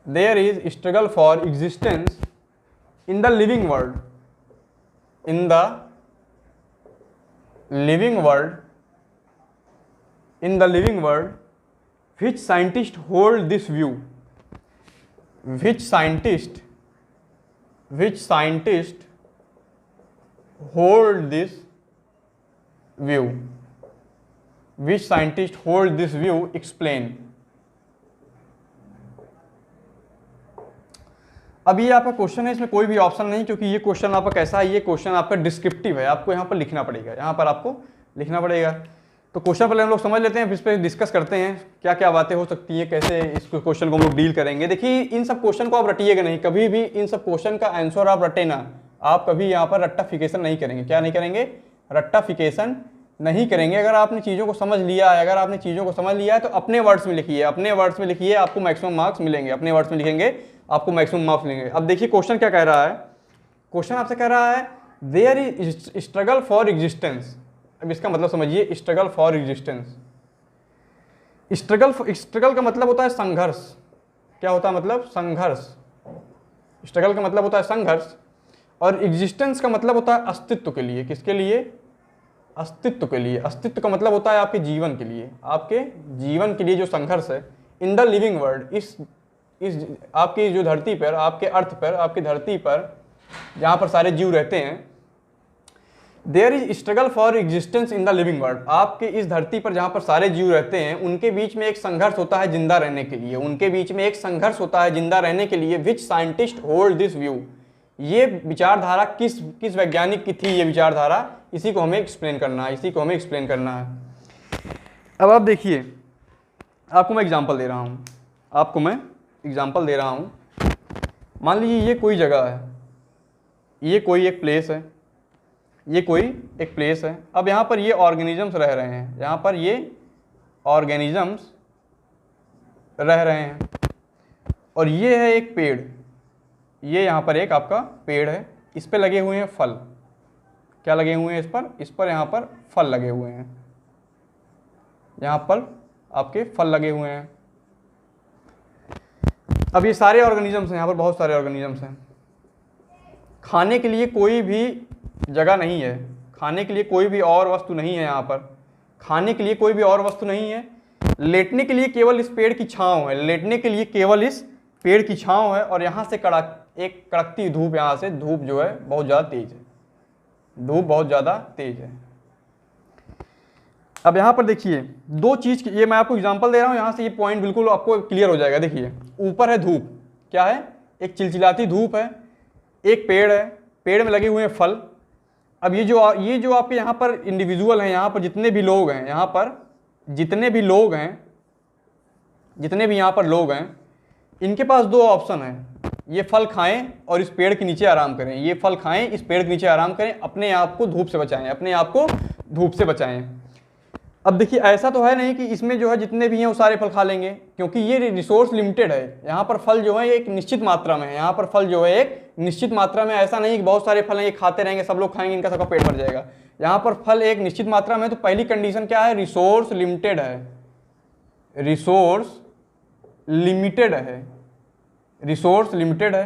[SPEAKER 1] there is struggle for existence in the living world, in the living world, which scientist hold this view, which scientist hold this view, which scientist hold this view, explain। अब ये आपका question है, इसमें कोई भी option नहीं, क्योंकि ये क्वेश्चन आपका कैसा है, ये क्वेश्चन आपका डिस्क्रिप्टिव है, आपको यहाँ पर लिखना पड़ेगा, यहाँ पर आपको लिखना पड़ेगा। तो क्वेश्चन पहले हम लोग समझ लेते हैं, फिर इस पर डिस्कस करते हैं क्या क्या बातें हो सकती हैं, कैसे इस क्वेश्चन को हम लोग डील करेंगे। देखिए इन सब क्वेश्चन को आप रटिएगा नहीं, कभी भी इन सब क्वेश्चन का आंसर आप रटे ना, आप कभी यहाँ पर रट्टाफिकेशन नहीं करेंगे। क्या नहीं करेंगे, रट्टाफिकेशन नहीं करेंगे। अगर आपने चीज़ों को समझ लिया है, अगर आपने चीज़ों को समझ लिया है तो अपने वर्ड्स में लिखिए, अपने वर्ड्स में लिखिए, आपको मैक्सिमम मार्क्स मिलेंगे। अपने वर्ड्स में लिखेंगे आपको मैक्सिमम मार्क्स मिलेंगे। अब देखिए क्वेश्चन क्या कह रहा है, क्वेश्चन आपसे कह रहा है there is struggle for existence. अब इसका मतलब समझिए, स्ट्रगल फॉर एग्जिस्टेंस, स्ट्रगल का मतलब होता है संघर्ष। क्या होता है मतलब, संघर्ष। स्ट्रगल का मतलब होता है संघर्ष, और एग्जिस्टेंस का मतलब होता है अस्तित्व के लिए। किसके लिए, अस्तित्व के लिए। अस्तित्व का मतलब होता है आपके जीवन के लिए, आपके जीवन के लिए जो संघर्ष है। इन द लिविंग वर्ल्ड, इस आपकी जो धरती पर, आपके अर्थ पर, आपकी धरती पर जहाँ पर सारे जीव रहते हैं, there is struggle for existence in the living world. आपके इस धरती पर जहाँ पर सारे जीव रहते हैं, उनके बीच में एक संघर्ष होता है जिंदा रहने के लिए, उनके बीच में एक संघर्ष होता है जिंदा रहने के लिए। विच साइंटिस्ट होल्ड दिस व्यू, ये विचारधारा किस वैज्ञानिक की थी ये विचारधारा, इसी को हमें एक्सप्लेन करना है, इसी को हमें एक्सप्लेन करना है। अब आप देखिए, आपको मैं एग्जांपल दे रहा हूँ, आपको मैं एग्जांपल दे रहा हूँ। मान लीजिए ये कोई जगह है, ये कोई एक प्लेस है, ये कोई एक प्लेस है। अब यहाँ पर ये ऑर्गेनिजम्स रह रहे हैं, यहाँ पर ये ऑर्गेनिजम्स रह रहे हैं, और ये है एक पेड़, ये यहाँ पर एक आपका पेड़ है, इस पे लगे हुए हैं फल। क्या लगे हुए हैं इस पर यहाँ पर फल लगे हुए हैं, यहाँ पर आपके फल लगे हुए हैं। अब ये सारे ऑर्गेनिजम्स हैं, यहाँ पर बहुत सारे ऑर्गेनिजम्स हैं। खाने के लिए कोई भी जगह नहीं है, खाने के लिए कोई भी और वस्तु नहीं है, यहाँ पर खाने के लिए कोई भी और वस्तु नहीं है। लेटने के लिए केवल इस पेड़ की छांव है, लेटने के लिए केवल इस पेड़ की छांव है, और यहाँ से एक कड़कती धूप, यहाँ से धूप जो है बहुत ज़्यादा तेज है, धूप बहुत ज़्यादा तेज है। अब यहाँ पर देखिए दो चीज़, ये मैं आपको एग्जांपल दे रहा हूँ, यहाँ से ये पॉइंट बिल्कुल आपको क्लियर हो जाएगा। देखिए ऊपर है धूप, क्या है, एक चिलचिलाती धूप है, एक पेड़ है, पेड़ में लगे हुए हैं फल। अब ये जो आपके यहाँ पर इंडिविजुअल हैं, यहाँ पर जितने भी लोग हैं, यहाँ पर जितने भी लोग हैं, जितने भी यहाँ पर लोग हैं, इनके पास दो ऑप्शन हैं, ये फल खाएं और इस पेड़ के नीचे आराम करें, ये फल खाएं, इस पेड़ के नीचे आराम करें, अपने आप को धूप से बचाएं, अपने आप को धूप से बचाएं। अब देखिए ऐसा तो है नहीं कि इसमें जो है जितने भी हैं वो सारे फल खा लेंगे, क्योंकि ये रिसोर्स लिमिटेड है। यहाँ पर फल जो है एक निश्चित मात्रा में है, यहाँ पर फल जो है एक निश्चित मात्रा में, ऐसा नहीं कि बहुत सारे फल हैं ये खाते रहेंगे, सब लोग खाएंगे, इनका सबका पेट भर जाएगा। यहाँ पर फल एक निश्चित मात्रा में, तो पहली कंडीशन क्या है, रिसोर्स लिमिटेड है, रिसोर्स लिमिटेड है, रिसोर्स लिमिटेड है,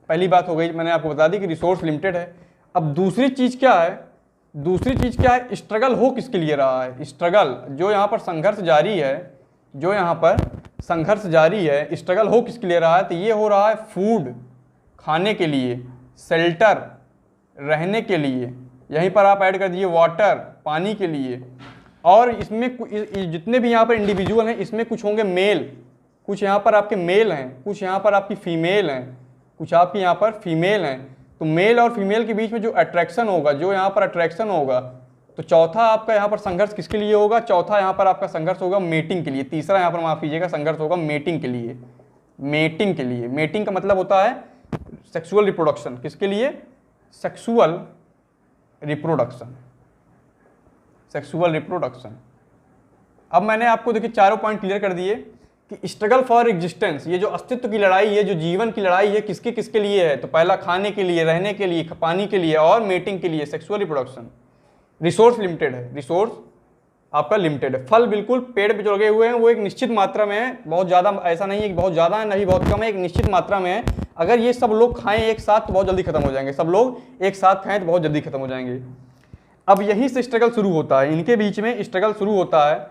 [SPEAKER 1] पहली बात हो गई, मैंने आपको बता दी कि रिसोर्स लिमिटेड है। अब दूसरी चीज़ क्या है, दूसरी चीज़ क्या है, स्ट्रगल हो किसके लिए रहा है, स्ट्रगल जो यहाँ पर संघर्ष जारी है, जो यहाँ पर संघर्ष जारी है, स्ट्रगल हो किसके लिए रहा है, तो ये हो रहा है फूड, खाने के लिए, शेल्टर, रहने के लिए, यहीं पर आप ऐड कर दीजिए वाटर, पानी के लिए। और इसमें जितने भी यहाँ पर इंडिविजुअल हैं, इसमें कुछ होंगे मेल, कुछ यहाँ पर आपके मेल हैं, कुछ यहाँ पर आपकी फीमेल हैं, कुछ आपकी यहाँ पर फीमेल हैं। तो मेल और फीमेल के बीच में जो अट्रैक्शन होगा, जो यहाँ पर अट्रैक्शन होगा, तो चौथा आपका यहाँ पर संघर्ष किसके लिए होगा, चौथा यहाँ पर आपका संघर्ष होगा मेटिंग के लिए। तीसरा यहाँ पर माफ कीजिएगा संघर्ष होगा मेटिंग के लिए, मेटिंग के लिए। मेटिंग का मतलब होता है सेक्सुअल रिप्रोडक्शन, किसके लिए, सेक्सुअल रिप्रोडक्शन, सेक्सुअल रिप्रोडक्शन। अब मैंने आपको देखिए चारों पॉइंट क्लियर कर दिए कि स्ट्रगल फॉर एग्जिस्टेंस, ये जो अस्तित्व की लड़ाई है, जो जीवन की लड़ाई है, किसके किसके लिए है, तो पहला खाने के लिए, रहने के लिए, पानी के लिए, और मेटिंग के लिए, सेक्सुअल रिप्रोडक्शन। रिसोर्स लिमिटेड है, रिसोर्स आपका लिमिटेड है। फल बिल्कुल पेड़ पे जो लगे हुए हैं वो एक निश्चित मात्रा में है, बहुत ज़्यादा ऐसा नहीं है कि बहुत ज़्यादा है, नहीं बहुत कम है, एक निश्चित मात्रा में है। अगर ये सब लोग खाएं एक साथ तो बहुत जल्दी खत्म हो जाएंगे, सब लोग एक साथ खाएं तो बहुत जल्दी खत्म हो जाएंगे। अब यहीं से स्ट्रगल शुरू होता है, इनके बीच में स्ट्रगल शुरू होता है।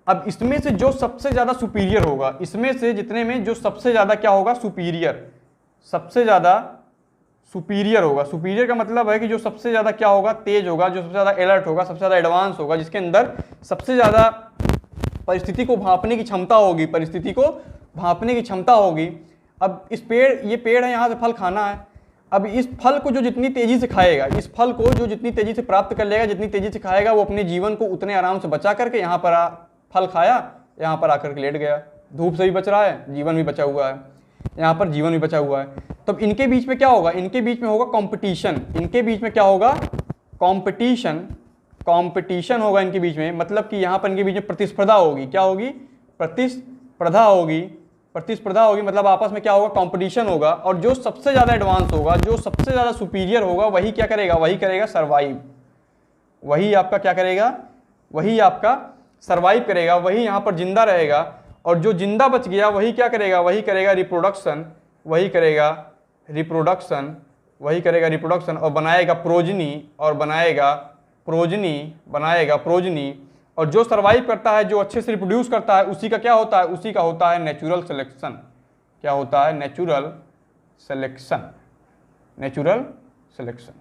[SPEAKER 1] अब इसमें से जो सबसे ज़्यादा सुपीरियर होगा, इसमें से जितने में जो सबसे ज़्यादा क्या होगा, सुपीरियर, सबसे ज़्यादा सुपीरियर होगा। सुपीरियर का मतलब है कि जो सबसे ज़्यादा क्या होगा, तेज होगा, जो सबसे ज़्यादा अलर्ट होगा, सबसे ज़्यादा एडवांस होगा, जिसके अंदर सबसे ज़्यादा परिस्थिति को भांपने की क्षमता होगी, परिस्थिति को भांपने की क्षमता होगी। अब इस पेड़, ये पेड़ है, यहाँ से फल खाना है। अब इस फल को जो जितनी तेज़ी से खाएगा, इस फल को जो जितनी तेज़ी से प्राप्त कर लेगा, जितनी तेज़ी से खाएगा, वो अपने जीवन को उतने आराम से बचा करके यहाँ पर फल खाया, यहाँ पर आकर के लेट गया, धूप से भी बच रहा है, जीवन भी बचा हुआ है, यहाँ पर जीवन भी बचा हुआ है। तब इनके बीच में क्या होगा, इनके बीच में होगा कंपटीशन, इनके बीच में क्या होगा, कंपटीशन, कंपटीशन होगा इनके बीच में। मतलब कि यहाँ पर इनके बीच में प्रतिस्पर्धा होगी, क्या होगी, प्रतिस्पर्धा होगी, प्रतिस्पर्धा होगी, मतलब आपस में क्या होगा, कंपटीशन होगा। और जो सबसे ज़्यादा एडवांस होगा, जो सबसे ज़्यादा सुपीरियर होगा, वही क्या करेगा, वही करेगा सर्वाइव, वही आपका क्या करेगा, वही आपका सर्वाइव करेगा, वही यहाँ पर जिंदा रहेगा। और जो जिंदा बच गया वही क्या करेगा, वही करेगा रिप्रोडक्शन, वही करेगा रिप्रोडक्शन, वही करेगा रिप्रोडक्शन, और बनाएगा प्रोजनी, और बनाएगा प्रोजनी, बनाएगा प्रोजनी। और जो सर्वाइव करता है, जो अच्छे से रिप्रोड्यूस करता है, उसी का क्या होता है, उसी का होता है नेचुरल सिलेक्शन। क्या होता है, नेचुरल सिलेक्शन, नेचुरल सिलेक्शन।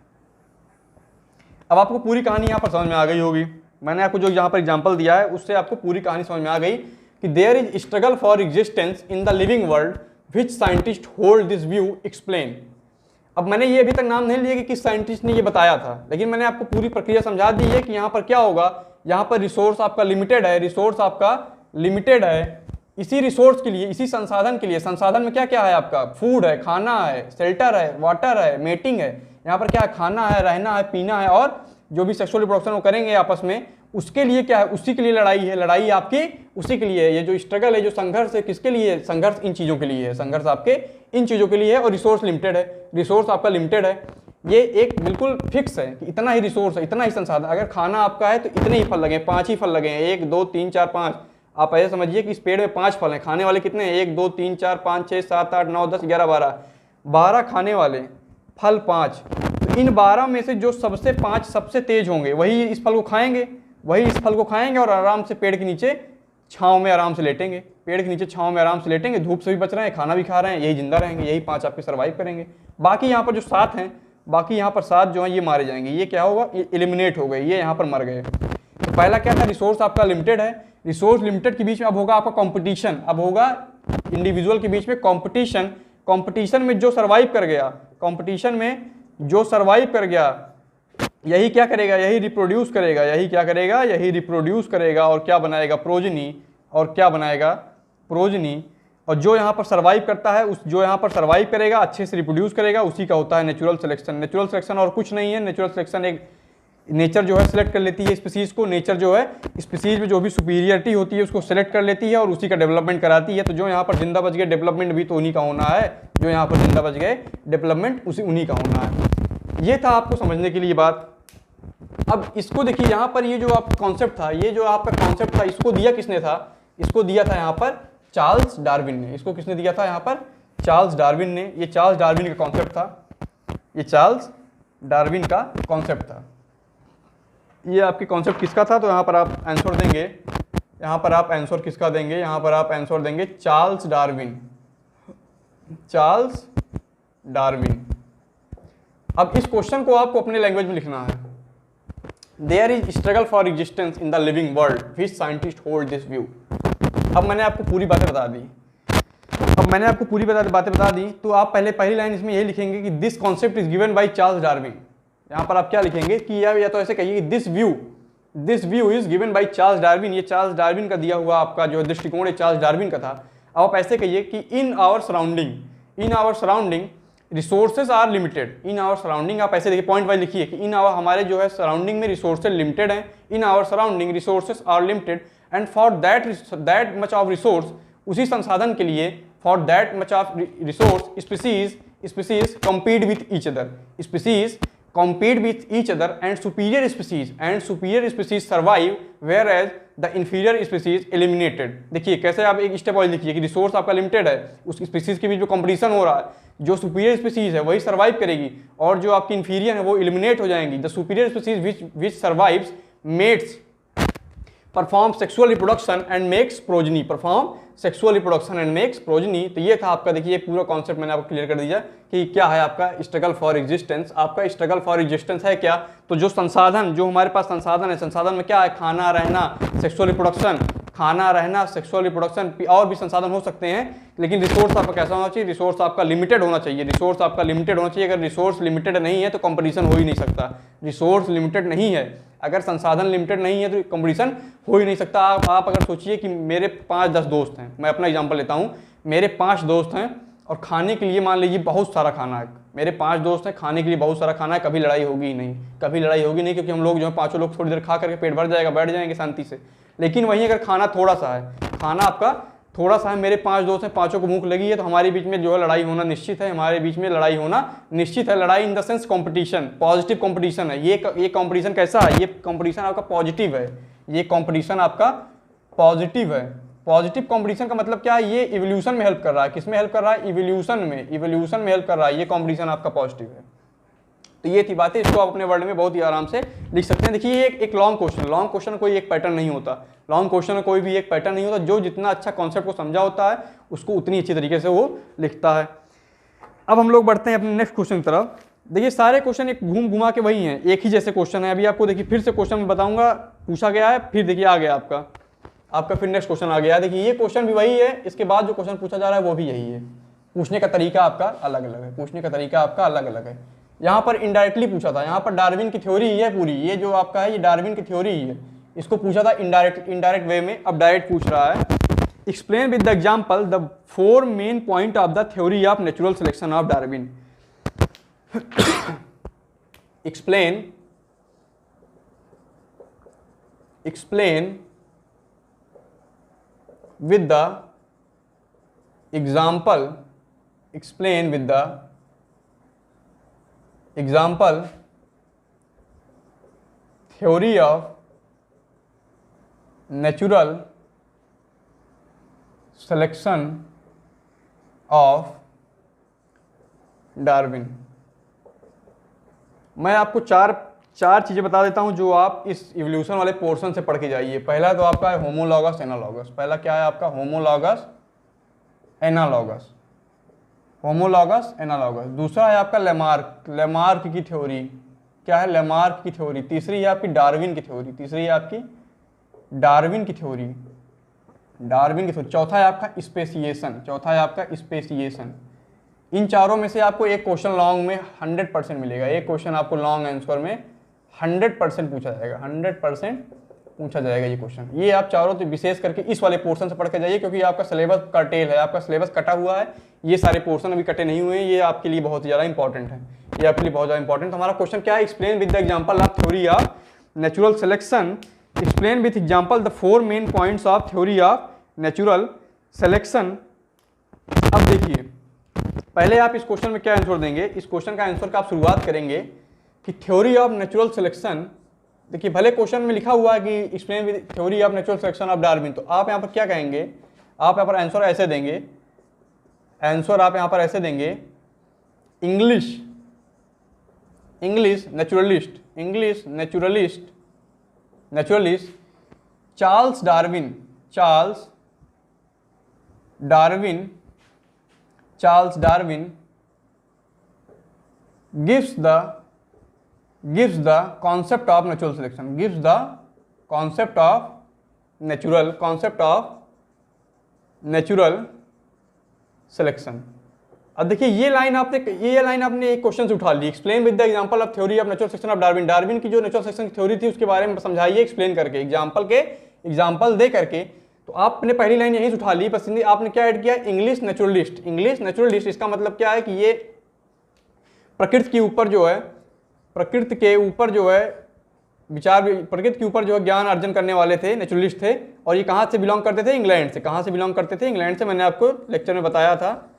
[SPEAKER 1] अब आपको पूरी कहानी यहाँ पर समझ में आ गई होगी। मैंने आपको जो यहाँ पर एग्जांपल दिया है उससे आपको पूरी कहानी समझ में आ गई कि there is struggle for existence in the living world which scientist hold this view explain. अब मैंने ये अभी तक नाम नहीं लिया कि किस साइंटिस्ट ने ये बताया था, लेकिन मैंने आपको पूरी प्रक्रिया समझा दी है कि यहाँ पर क्या होगा, यहाँ पर रिसोर्स आपका लिमिटेड है, रिसोर्स आपका लिमिटेड है। इसी रिसोर्स के लिए, इसी संसाधन के लिए, संसाधन में क्या क्या है आपका, फूड है, खाना है, शेल्टर है, वाटर है, मेटिंग है। यहाँ पर क्या है, खाना है, रहना है, पीना है और जो भी सेक्सुअल रिप्रोडक्शन वो करेंगे आपस में, उसके लिए क्या है, उसी के लिए लड़ाई है, लड़ाई आपकी उसी के लिए है। ये जो स्ट्रगल है, जो संघर्ष है, किसके लिए है? संघर्ष इन चीज़ों के लिए है, संघर्ष आपके इन चीज़ों के लिए है। और रिसोर्स लिमिटेड है, रिसोर्स आपका लिमिटेड है, ये एक बिल्कुल फिक्स है कि इतना ही रिसोर्स है, इतना ही संसाधन। अगर खाना आपका है तो इतने ही फल लगे, 5 ही फल लगे हैं, 1 2 3 4 5। आप ऐसे समझिए कि इस पेड़ में 5 फल हैं, खाने वाले कितने हैं? 1 2 3 4 5 6 7 8 9 10 11 12 खाने वाले, फल 5। तो इन 12 में से जो सबसे 5 सबसे तेज होंगे वही इस फल को खाएंगे, वही इस फल को खाएंगे और आराम से पेड़ के नीचे छाँव में आराम से लेटेंगे, पेड़ के नीचे छाँव में आराम से लेटेंगे, धूप से भी बच रहे हैं, खाना भी खा रहे हैं, यही जिंदा रहेंगे, यही 5 आपके सर्वाइव करेंगे। बाकी यहाँ पर जो 7 हैं, बाकी यहाँ पर 7 जो हैं ये मारे जाएंगे। ये क्या होगा? ये एलिमिनेट हो गए, ये यहाँ पर मर गए। तो पहला क्या था? रिसोर्स आपका लिमिटेड है, रिसोर्स लिमिटेड के बीच में अब होगा आपका कंपटीशन, अब होगा इंडिविजुअल के बीच में कंपटीशन। कंपटीशन में जो सर्वाइव कर गया, कंपटीशन में जो सर्वाइव कर गया, यही क्या करेगा? यही रिप्रोड्यूस करेगा, यही क्या करेगा? यही रिप्रोड्यूस करेगा और क्या बनाएगा? प्रोजनी। और क्या बनाएगा? प्रोजनी। और जो यहाँ पर सर्वाइव करता है, उस जो यहाँ पर सर्वाइव करेगा, अच्छे से रिप्रोड्यूस करेगा, उसी का होता है नेचुरल सिलेक्शन। नेचुरल सिलेक्शन और कुछ नहीं है, नेचुरल सिलेक्शन एक नेचर जो है सिलेक्ट कर लेती है स्पीसीज को, नेचर जो है स्पीसीज में जो भी सुपीरियरिटी होती है उसको सिलेक्ट कर लेती है और उसी का डेवलपमेंट कराती है। तो जो यहाँ पर जिंदा बच गए, डेवलपमेंट भी तो उन्हीं का होना है, जो यहाँ पर जिंदा बच गए डेवलपमेंट उन्हीं का होना है। ये था आपको समझने के लिए बात। अब इसको देखिए, यहाँ पर ये जो आप कॉन्सेप्ट था, ये जो आपका कॉन्सेप्ट था, इसको दिया किसने था? इसको दिया था यहाँ पर चार्ल्स डार्विन ने। इसको किसने दिया था? यहाँ पर चार्ल्स डार्विन ने। ये चार्ल्स डार्विन का कॉन्सेप्ट था, ये चार्ल्स डार्विन का कॉन्सेप्ट था। ये आपके कॉन्सेप्ट किसका था? तो यहाँ पर आप आंसर देंगे, यहाँ पर आप आंसर किसका देंगे? यहाँ पर आप आंसर देंगे चार्ल्स डार्विन, चार्ल्स डार्विन। अब इस क्वेश्चन को आपको अपने लैंग्वेज में लिखना है। There is struggle for existence in the living world, which scientist hold this view. अब मैंने आपको पूरी बातें बता दी, बातें बता दी, तो आप पहली लाइन इसमें यही लिखेंगे कि this concept is given by Charles Darwin. यहाँ पर आप क्या लिखेंगे कि या तो ऐसे कहिए कि this view is given by Charles Darwin. ये चार्ल्स डार्विन का दिया हुआ आपका जो दृष्टिकोण है चार्ल्स डार्विन का था। अब आप ऐसे कहिए कि in our surrounding resources are limited. In our surrounding, आप ऐसे देखिए पॉइंट वाइज लिखिए कि इन आवर, हमारे जो है सराउंडिंग में रिसोर्सेज लिमिटेड हैं। In our surrounding resources are limited and for that much of resource, उसी संसाधन के लिए, for that much of resource species compete with each other, species compete with each other and superior species survive whereas the inferior species eliminated। देखिए कैसे, आप एक step wise लिखिए कि रिसोर्स आपका लिमिटेड है, उस स्पीसीज के बीच में कंपटीशन हो रहा है, जो सुपीरियर स्पीसीज है वही सर्वाइव करेगी और जो आपकी इंफीरियर है वो एलिमिनेट हो जाएंगी। The superior species which survives mates perform sexual reproduction and makes progeny, तो ये था आपका, देखिए पूरा कॉन्सेप्ट मैंने आपको क्लियर कर दिया कि क्या है आपका स्ट्रगल फॉर एग्जिस्टेंस। आपका स्ट्रगल फॉर एग्जिस्टेंस है क्या? तो जो संसाधन, जो हमारे पास संसाधन है, संसाधन में क्या है? खाना, रहना, सेक्सुअल रिप्रोडक्शन, खाना, रहना, सेक्सुअल रिप्रोडक्शन, और भी संसाधन हो सकते हैं, लेकिन रिसोर्स आपका कैसा होना चाहिए? रिसोर्स आपका लिमिटेड होना चाहिए, रिसोर्स आपका लिमिटेड होना चाहिए। अगर रिसोर्स लिमिटेड नहीं है तो कंपटीशन हो ही नहीं सकता। रिसोर्स लिमिटेड नहीं है, अगर संसाधन लिमिटेड नहीं है तो कंपटीशन हो ही नहीं सकता। आप अगर सोचिए कि मेरे 5-10 दोस्त हैं, मैं अपना एग्जांपल लेता हूँ, मेरे 5 दोस्त हैं और खाने के लिए मान लीजिए बहुत सारा खाना है। मेरे 5 दोस्त हैं, खाने के लिए बहुत सारा खाना है, कभी लड़ाई होगी ही नहीं, क्योंकि हम लोग जो है 5 लोग थोड़ी देर खा करके पेट भर जाएगा, बैठ जाएंगे शांति से। लेकिन वहीं अगर खाना थोड़ा सा है, खाना आपका थोड़ा सा है, मेरे 5 दोस्त हैं, 5 को भूख लगी है, तो हमारे बीच में जो है लड़ाई होना निश्चित है, लड़ाई in the sense competition, positive competition है। ये कॉम्पिटिशन कैसा है? ये कॉम्पिटिशन आपका पॉजिटिव है, ये कॉम्पिटिशन आपका पॉजिटिव है। पॉजिटिव कॉम्पिटिशन का मतलब क्या है? ये इवोल्यूशन में हेल्प कर रहा है। किसमें हेल्प कर रहा है? इवोल्यूशन में हेल्प कर रहा है। ये कॉम्पिटिशन आपका पॉजिटिव है। तो ये थी बातें, इसको आप अपने वर्ड में बहुत ही आराम से लिख सकते हैं। देखिए एक लॉन्ग क्वेश्चन कोई एक पैटर्न नहीं होता, लॉन्ग क्वेश्चन में कोई भी एक पैटर्न नहीं होता। जो जितना अच्छा कॉन्सेप्ट को समझा होता है उसको उतनी अच्छी तरीके से वो लिखता है। अब हम लोग बढ़ते हैं अपने नेक्स्ट क्वेश्चन की तरफ। देखिए सारे क्वेश्चन एक घुमा के वही हैं, एक ही जैसे क्वेश्चन है। अभी आपको देखिए फिर से क्वेश्चन में बताऊंगा, पूछा गया है, फिर देखिए आ गया आपका फिर नेक्स्ट क्वेश्चन आ गया। देखिए ये क्वेश्चन भी वही है, इसके बाद जो क्वेश्चन पूछा जा रहा है वो भी यही है। पूछने का तरीका आपका अलग अलग है। यहाँ पर इनडायरेक्टली पूछा था, यहाँ पर डार्विन की थ्योरी ही है पूरी, ये जो आपका है ये डार्विन की थ्योरी ही है। इसको पूछा था इनडायरेक्ट वे में, अब डायरेक्ट पूछ रहा है। Explain with the example the 4 main point of the theory of natural selection of Darwin. Explain explain with the example, explain with the example theory of natural selection of Darwin. मैं आपको चार चीज़ें बता देता हूं जो आप इस इवोल्यूशन वाले पोर्शन से पढ़ के जाइए। पहला तो आपका है होमोलॉगस एनालॉगस। पहला क्या है आपका? Homologous analogous, homologous analogous. दूसरा है आपका लेमार्क की थ्योरी। क्या है? लेमार्क की थ्योरी। तीसरी है आपकी डार्विन की थ्योरी। तीसरी है आपकी डार्विन की थ्योरी, डार्विन की थ्योरी। चौथा है आपका स्पेसिएशन, चौथा है आपका स्पेसिएशन। इन चारों में से आपको एक क्वेश्चन लॉन्ग में 100% मिलेगा। एक क्वेश्चन आपको लॉन्ग आंसर में 100% पूछा जाएगा, 100% पूछा जाएगा ये क्वेश्चन। ये आप चारों तो विशेष करके इस वाले पोर्शन से पढ़ के जाइए, क्योंकि आपका सिलेबस कर्टेल है, आपका सिलेबस कटा हुआ है। ये सारे पोर्शन अभी कटे नहीं हुए हैं, ये आपके लिए बहुत ज़्यादा इंपॉर्टेंट है, ये आपके लिए बहुत ज़्यादा इंपॉर्टेंट। हमारा क्वेश्चन क्या है? Explain with the example of theory of natural selection. Explain with example the 4 main points of theory of natural selection. अब देखिए, पहले आप इस क्वेश्चन में क्या आंसर देंगे? इस क्वेश्चन का आंसर का आप शुरुआत करेंगे कि थ्योरी ऑफ नेचुरल सिलेक्शन। देखिए, भले क्वेश्चन में लिखा हुआ है कि explain with theory of natural selection of Darwin, तो आप यहाँ पर क्या कहेंगे? आप यहाँ पर आंसर ऐसे देंगे, आंसर आप यहाँ पर ऐसे देंगे, English naturalist Charles Darwin gives the concept of natural selection, gives the concept of natural selection। अब देखिए, ये लाइन आपने एक क्वेश्चन से उठा ली। Explain with the example of theory of natural selection of Darwin की जो नेचुरल सिलेक्शन की थ्योरी थी उसके बारे में समझाइए एक्सप्लेन करके, एग्जांपल दे करके। तो आपने पहली लाइन यहीं से उठा ली, बस आपने क्या ऐड किया? English naturalist. इसका मतलब क्या है कि ये प्रकृति के ऊपर जो है प्रकृति के ऊपर जो है ज्ञान अर्जन करने वाले थे, नेचुरलिस्ट थे। और ये कहाँ से बिलोंग करते थे? इंग्लैंड से। कहाँ से बिलोंग करते थे? इंग्लैंड से। मैंने आपको लेक्चर में बताया था,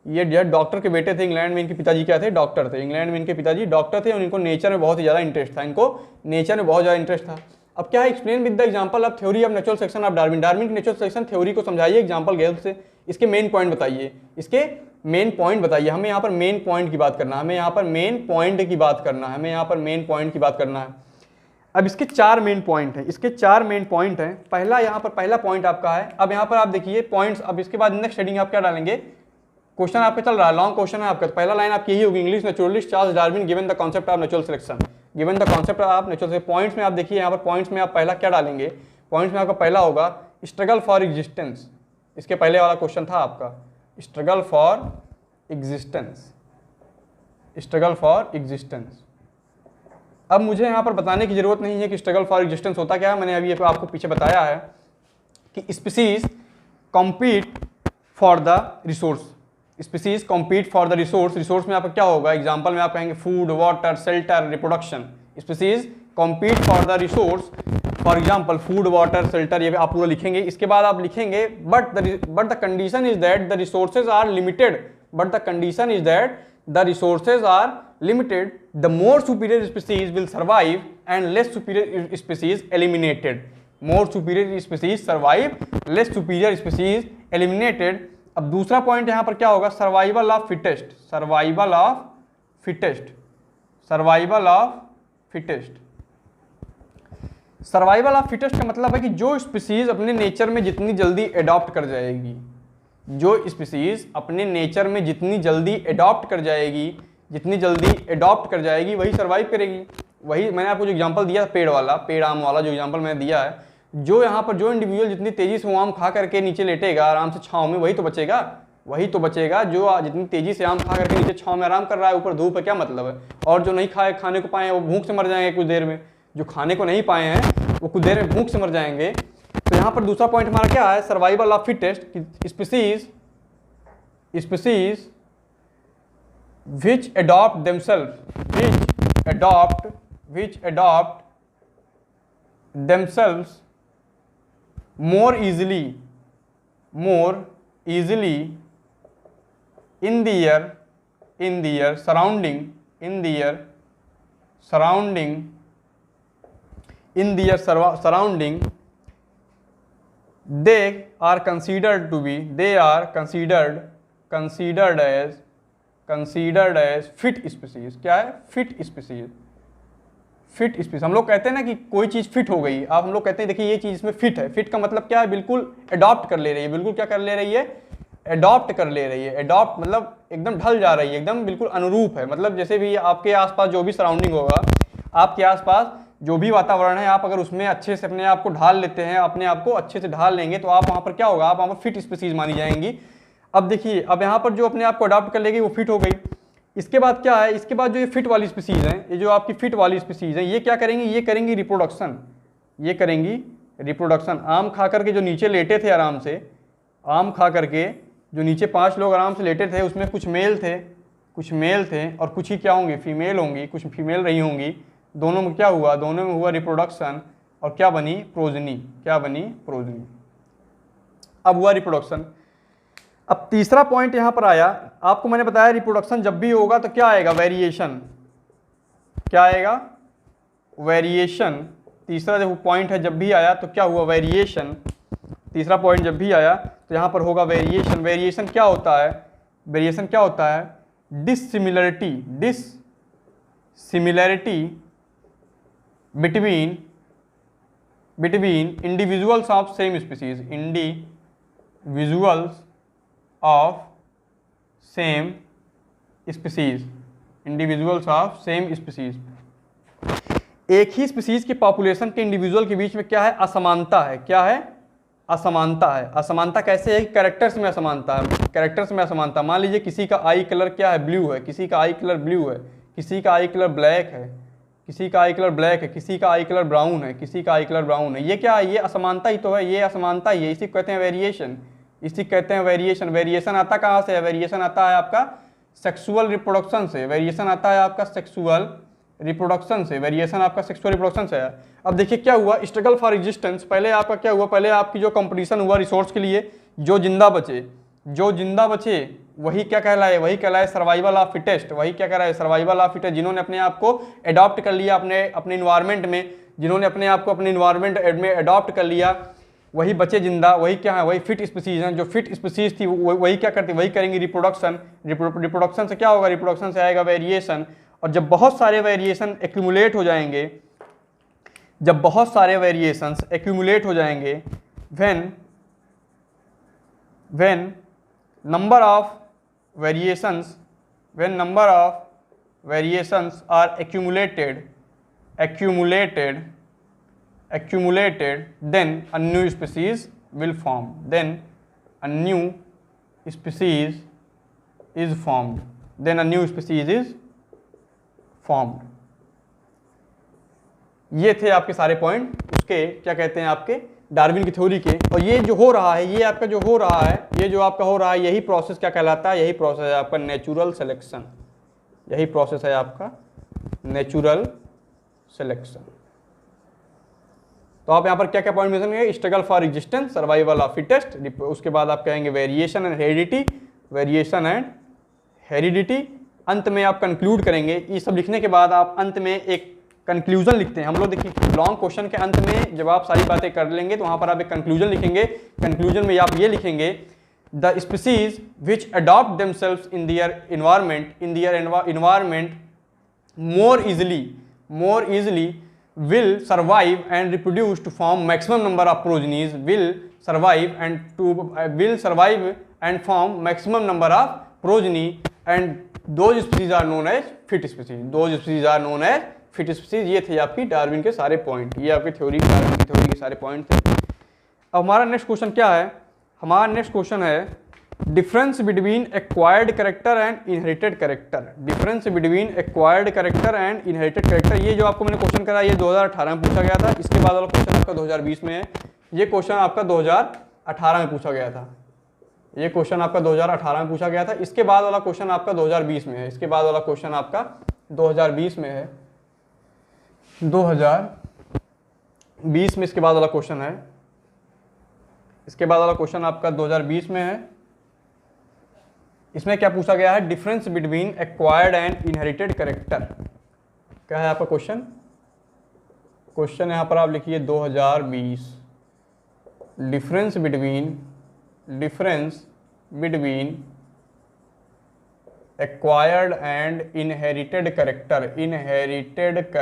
[SPEAKER 1] ये डॉक्टर के बेटे थे। इंग्लैंड में इनके पिताजी क्या थे? डॉक्टर थे। इंग्लैंड में इनके पिताजी डॉक्टर थे और इनको नेचर में बहुत ही ज़्यादा इंटरेस्ट था। अब क्या है? Explain with the example of theory of natural selection of Darwin की नेचुरल सिलेक्शन थ्योरी को समझाइए एग्जांपल के हेल्प से। इसके मेन पॉइंट बताइए, हमें यहाँ पर मेन पॉइंट की बात करना है, हमें यहाँ पर मेन पॉइंट की बात करना है। अब इसके 4 मेन पॉइंट हैं, पहला पॉइंट आपका है। अब यहाँ पर आप देखिए पॉइंट्स। अब इसके बाद नेक्स्ट हेडिंग आप क्या डालेंगे? क्वेश्चन आपका चल रहा है, लॉन्ग क्वेश्चन है आपका। तो पहला लाइन आपकी यही होगी, English naturalist Charles Darwin given the concept of natural selection. Points में आप देखिए, यहाँ पर पॉइंट्स में आप पहला क्या डालेंगे? पॉइंट्स में आपका पहला होगा स्ट्रगल फॉर एग्जिस्टेंस। इसके पहले वाला क्वेश्चन था आपका स्ट्रगल फॉर एग्जिस्टेंस। अब मुझे यहाँ पर बताने की जरूरत नहीं है कि स्ट्रगल फॉर एग्जिस्टेंस होता क्या है। मैंने अभी आपको पीछे बताया है कि species compete for the resource. Resource में आपका क्या होगा? एग्जाम्पल में आप कहेंगे food, water, shelter, reproduction. Species compete for the resource, for example food, water, shelter, ये आप पूरा लिखेंगे। इसके बाद आप लिखेंगे but the condition is that the resources are limited, the more superior species will survive and less superior species eliminated. अब दूसरा पॉइंट यहां पर क्या होगा? सर्वाइवल ऑफ फिटेस्ट का मतलब है कि जो स्पीसीज अपने नेचर में जितनी जल्दी अडॉप्ट कर जाएगी, वही सर्वाइव करेगी। वही मैंने आपको जो एग्जांपल दिया पेड़ आम वाला जो एग्जांपल मैंने दिया है, जो यहाँ पर जो इंडिविजुअल जितनी तेजी से वो आम खा करके नीचे लेटेगा आराम से छांव में, वही तो बचेगा। जो जितनी तेजी से आम खा करके नीचे छांव में आराम कर रहा है, ऊपर धूप है, क्या मतलब है? और जो नहीं खाने को पाए हैं वो भूख से मर जाएंगे कुछ देर में। जो खाने को नहीं पाए हैं वो कुछ देर में भूख से मर जाएंगे। तो यहाँ पर दूसरा पॉइंट हमारा क्या है? Survival of fittest. Species which adopt themselves more easily in their surrounding they are considered as fit species। क्या है? Fit species. फिट स्पीसीज हम लोग कहते हैं ना कि कोई चीज फिट हो गई, आप हम लोग कहते हैं देखिए ये चीज इसमें फिट है। फिट का मतलब क्या है? बिल्कुल अडॉप्ट कर ले रही है। बिल्कुल क्या कर ले रही है? अडॉप्ट कर ले रही है। अडॉप्ट मतलब एकदम ढल जा रही है, एकदम बिल्कुल अनुरूप है। मतलब जैसे भी आपके आसपास जो भी सराउंडिंग होगा, आपके आसपास जो भी वातावरण है, आप अगर उसमें अच्छे से अपने आप को ढाल लेते हैं, अपने आप को अच्छे से ढाल लेंगे, तो आप वहाँ पर क्या होगा? आप वहाँ पर फिट स्पीसीज मानी जाएंगी। अब देखिए, अब यहाँ पर जो अपने आप को अडॉप्ट कर लेगी वो फिट हो गई। इसके बाद क्या है? इसके बाद जो ये फिट वाली स्पीसीज हैं, ये जो आपकी फिट वाली स्पीसीज हैं, ये क्या करेंगी? ये करेंगी रिप्रोडक्शन। ये करेंगी रिप्रोडक्शन। आम खा करके जो नीचे लेटे थे आराम से, आम खा करके जो नीचे 5 लोग आराम से लेटे थे, उसमें कुछ मेल थे और कुछ ही क्या होंगी? फीमेल होंगी, कुछ फीमेल रही होंगी। दोनों में क्या हुआ? दोनों में हुआ रिप्रोडक्शन और क्या बनी? प्रोजनी। क्या बनी? प्रोजनी। अब हुआ रिप्रोडक्शन। अब तीसरा पॉइंट यहां पर आया, आपको मैंने बताया रिप्रोडक्शन जब भी होगा तो क्या आएगा? वेरिएशन। क्या आएगा? वेरिएशन। तीसरा जो पॉइंट है, जब भी आया तो क्या हुआ? वेरिएशन। तीसरा पॉइंट जब भी आया तो यहां पर होगा वेरिएशन। वेरिएशन क्या होता है? वेरिएशन क्या होता है? डिससिमिलरिटी between individuals of same species। individuals of same species। एक ही स्पीसीज की पॉपुलेशन के इंडिविजुअल के बीच में क्या है? असमानता है। क्या है? असमानता है। असमानता कैसे है? कैरेक्टर्स में असमानता है। कैरेक्टर्स में असमानता। मान लीजिए किसी का आई कलर क्या है? ब्लू है। किसी का आई कलर ब्लू है, किसी का आई कलर ब्लैक है, किसी का आई कलर ब्लैक है, किसी का आई कलर ब्राउन है, किसी का आई कलर ब्राउन है। ये क्या है? ये असमानता ही तो है। ये असमानता ही है। इसी को कहते हैं वेरिएशन। इसी कहते हैं वेरिएशन। वेरिएशन आता कहाँ से है? वेरिएशन आता है आपका सेक्सुअल रिप्रोडक्शन से। वेरिएशन आता है आपका सेक्सुअल रिप्रोडक्शन से। वेरिएशन आपका सेक्सुअल रिप्रोडक्शन से है। अब देखिए क्या हुआ? Struggle for existence. पहले आपका क्या हुआ? पहले आपकी जो कंपटीशन हुआ रिसोर्स के लिए, जो जिंदा बचे वही क्या कहलाए? वही कहलाए सर्वाइवल ऑफ फिटेस्ट। वही क्या कह रहा है? Survival of fittest. जिन्होंने अपने आप को अडॉप्ट कर लिया अपने इन्वायरमेंट में, जिन्होंने अपने आप को अपने इन्वायरमेंट में अडॉप्ट कर लिया, वही बचे जिंदा। वही क्या है? वही फिट स्पीसीज हैं। जो फिट स्पीसीज थी वही क्या करती? वही करेंगी रिप्रोडक्शन। रिप्रोडक्शन से क्या होगा? रिप्रोडक्शन से आएगा वेरिएशन। और जब बहुत सारे वेरिएशन एक्यूमुलेट हो जाएंगे, जब बहुत सारे वेरिएशंस एक्यूमुलेट हो जाएंगे, when number of variations are accumulated, then a new species will form। then a new species is formed। ये थे आपके सारे पॉइंट उसके क्या कहते हैं? आपके डार्विन की थ्योरी के। और ये जो हो रहा है, ये आपका जो हो रहा है, ये जो आपका हो रहा है, यही प्रोसेस क्या कहलाता है? यही प्रोसेस है आपका नेचुरल सिलेक्शन। यही प्रोसेस है आपका नेचुरल सिलेक्शन। तो आप यहाँ पर क्या क्या पॉइंट मेंशन करेंगे? Struggle for existence, survival of fittest, उसके बाद आप कहेंगे वेरिएशन एंड हेरिडिटी, अंत में आप कंक्लूड करेंगे। ये सब लिखने के बाद आप अंत में एक कंक्लूजन लिखते हैं हम लोग। देखिए लॉन्ग क्वेश्चन के अंत में जब आप सारी बातें कर लेंगे तो वहां पर आप एक कंक्लूजन लिखेंगे। कंक्लूजन में आप ये लिखेंगे, the species which adopt themselves in their environment more easily will survive and reproduce to form maximum number of progenies, will survive and form maximum number of progeny, and those species are known as fit species। Fit species. ये थे आपकी Darwin के सारे point. ये आपकी Darwin की theory के सारे पॉइंट थे। अब हमारा नेक्स्ट क्वेश्चन क्या है? हमारा नेक्स्ट क्वेश्चन है difference between acquired character and inherited character. Difference between acquired character and inherited character. ये जो आपको मैंने क्वेश्चन करा, ये 2018 में पूछा गया था। इसके बाद वाला क्वेश्चन आपका 2020 में है। ये क्वेश्चन आपका 2018 में पूछा गया था। ये क्वेश्चन आपका 2018 में पूछा गया था। इसके बाद वाला क्वेश्चन आपका 2020 में है। इसके बाद वाला क्वेश्चन आपका 2020 में है। 2020 में इसके बाद वाला क्वेश्चन है। इसके बाद वाला क्वेश्चन आपका 2020 में है। इसमें क्या पूछा गया है, difference between acquired and inherited character. क्या है आपका क्वेश्चन, क्वेश्चन यहाँ पर आप लिखिए 2020, difference between acquired and inherited character, inherited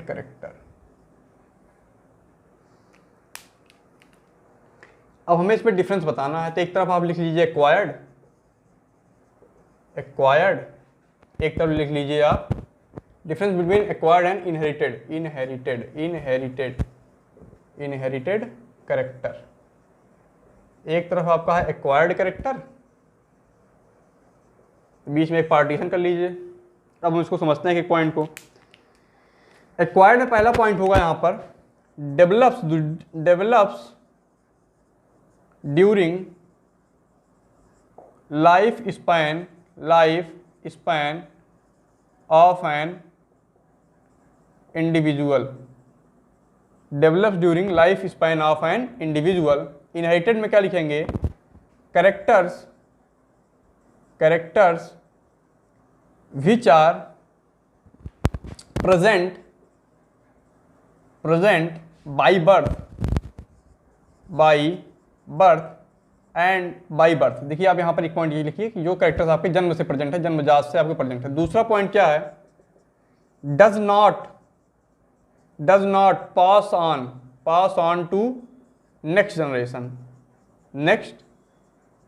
[SPEAKER 1] character. अब हमें इसमें डिफरेंस बताना है, तो एक तरफ आप लिख लीजिए एक्वायर्ड, एक तरफ लिख लीजिए आप difference between acquired and inherited character. एक तरफ आपका है एक्वायर्ड कैरेक्टर, बीच में एक पार्टीशन कर लीजिए। अब हम इसको समझते हैं एक पॉइंट को। एक्वायर्ड में पहला पॉइंट होगा यहाँ पर develops during life span of an individual, develops during life span of an individual. Inherited में क्या लिखेंगे, characters which are present by birth and by birth. देखिए आप यहाँ पर एक पॉइंट ये लिखिए कि जो कैरेक्टर्स आपके जन्म से प्रेजेंट है, जन्मजात से आपके प्रेजेंट है। दूसरा पॉइंट क्या है, does not pass on to next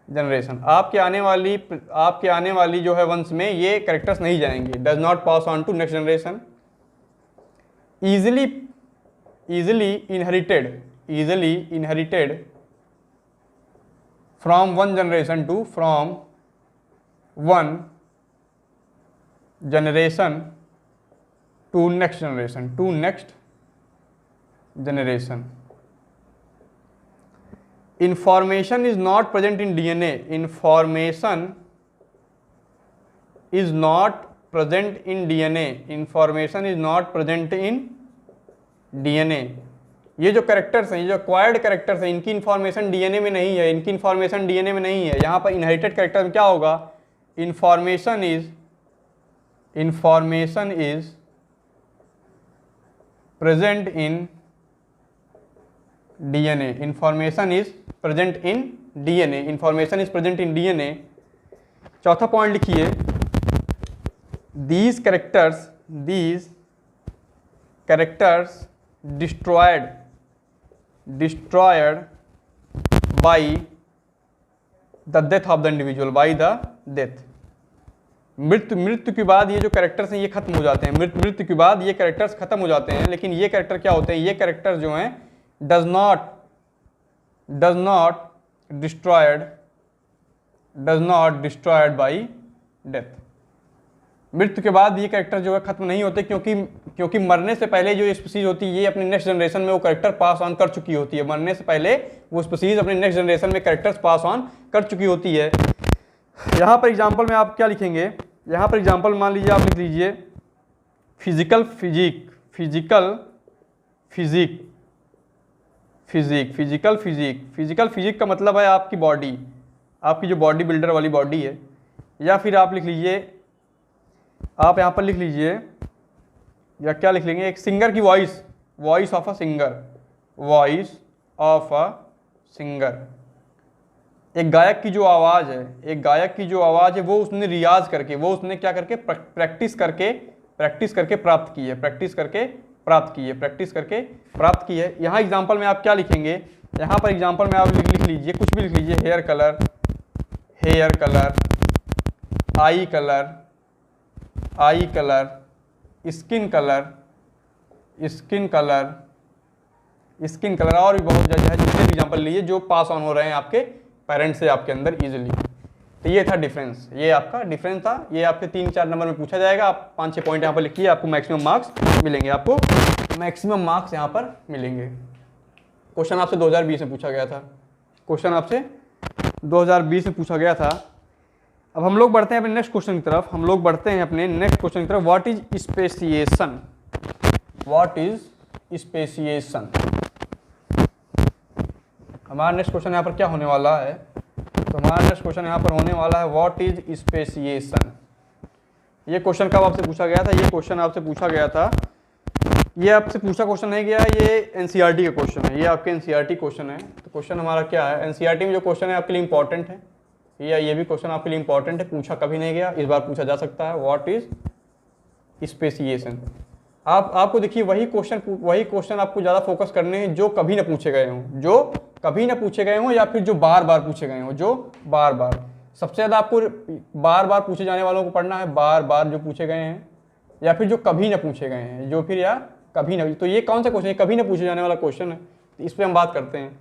[SPEAKER 1] generation. आपके आने वाली जो है वंश में ये कैरेक्टर्स नहीं जाएंगे। Does not pass on to next generation. easily inherited from one generation to next generation. Information is not present in DNA. Information is not present in DNA। ये जो कैरेक्टर्स हैं, ये जो एक्वायर्ड कैरेक्टर्स हैं, इनकी information DNA में नहीं है, यहाँ पर इनहेरिटेड कैरेक्टर में क्या होगा, information is present in DNA. चौथा पॉइंट लिखिए, these characters destroyed by the death of the individual, मृत्यु के बाद ये जो कैरेक्टर्स हैं ये खत्म हो जाते हैं। मृत्यु के बाद ये कैरेक्टर्स खत्म हो जाते हैं, लेकिन ये कैरेक्टर क्या होते हैं, ये कैरेक्टर जो हैं does not destroyed by death. मृत्यु के बाद ये कैरेक्टर जो है खत्म नहीं होते, क्योंकि मरने से पहले जो स्पीसीज होती है ये अपनी नेक्स्ट जनरेशन में वो कैरेक्टर पास ऑन कर चुकी होती है। मरने से पहले वो स्पीसीज अपनी नेक्स्ट जनरेशन में कैरेक्टर्स पास ऑन कर चुकी होती है। यहाँ पर एग्जांपल में आप क्या लिखेंगे, यहाँ पर एग्जांपल मान लीजिए आप लिख लीजिए फिजिकल फिजिक का मतलब है आपकी बॉडी, आपकी जो बॉडी बिल्डर वाली बॉडी है। या फिर आप लिख लीजिए, आप यहाँ पर लिख लीजिए, या क्या लिख लेंगे, एक सिंगर की वॉइस ऑफ अ सिंगर। एक गायक की जो आवाज़ है वो उसने रियाज करके, वो उसने क्या करके प्रैक्टिस करके प्राप्त की है। यहाँ एग्जांपल में आप क्या लिखेंगे, यहाँ पर एग्जांपल में आप लिख लीजिए, कुछ भी लिख लीजिए, hair colour, eye colour, skin colour और भी बहुत ज़्यादा है। जितने एग्जांपल लीजिए जो पास ऑन हो रहे हैं आपके पेरेंट्स से आपके अंदर इजीली। तो ये था डिफरेंस, ये आपका डिफरेंस था। ये आपके 3-4 नंबर में पूछा जाएगा। आप 5-6 पॉइंट यहाँ पर लिखिए, आपको मैक्सिमम मार्क्स मिलेंगे। क्वेश्चन आपसे 2020 में पूछा गया था। अब हम लोग बढ़ते हैं अपने नेक्स्ट क्वेश्चन की तरफ। What is speciation? हमारा नेक्स्ट क्वेश्चन यहाँ पर क्या होने वाला है, तो हमारा नेक्स्ट क्वेश्चन यहाँ पर होने वाला है व्हाट इज स्पेसिएशन। ये क्वेश्चन कब आपसे पूछा गया था, ये क्वेश्चन आपसे पूछा गया था, ये आपसे पूछा क्वेश्चन नहीं गया, ये एनसीईआरटी का क्वेश्चन है, ये आपके एनसीईआरटी क्वेश्चन है। तो क्वेश्चन हमारा क्या है, एनसीईआरटी में जो क्वेश्चन है आपके लिए इंपॉर्टेंट है, ये भी क्वेश्चन आपके लिए इंपॉर्टेंट है, पूछा कभी नहीं गया, इस बार पूछा जा सकता है, व्हाट इज स्पेसिएशन। आपको देखिए वही क्वेश्चन आपको ज़्यादा फोकस करने हैं जो कभी ना पूछे गए हों, जो कभी ना पूछे गए हों, या फिर जो बार बार पूछे गए हों, जो बार बार, सबसे ज़्यादा आपको बार बार पूछे जाने वालों को पढ़ना है, बार बार जो पूछे गए हैं, या फिर जो कभी ना पूछे गए हैं, जो फिर या कभी ना। तो ये कौन सा क्वेश्चन है, कभी ना पूछे जाने वाला क्वेश्चन है, तो इस पर हम बात करते हैं।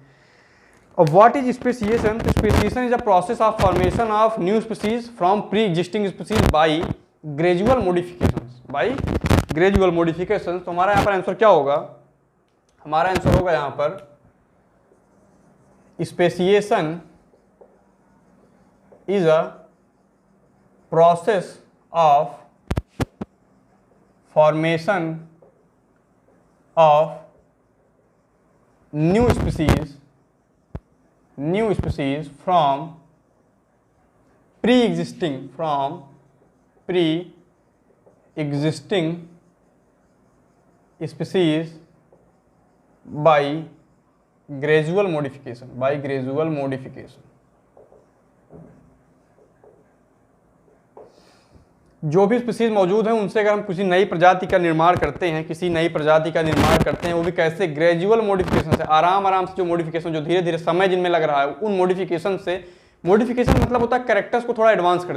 [SPEAKER 1] और व्हाट इज स्पेसिएशन, तो speciation is a process of formation of new species from pre existing species by gradual modifications, by gradual modifications. तो हमारा यहाँ पर आंसर क्या होगा, हमारा आंसर होगा यहाँ पर speciation is a process of formation of new species from pre-existing species by gradual modification, जो भी स्पीसीज मौजूद हैं उनसे अगर हम किसी नई प्रजाति का निर्माण करते हैं, वो भी कैसे, ग्रेजुअल मॉडिफिकेशन से, आराम से जो मॉडिफिकेशन, जो धीरे धीरे समय जिनमें लग रहा है, उन मॉडिफिकेशन से, मॉडिफिकेशन मतलब होता है कैरेक्टर्स को थोड़ा एडवांस कर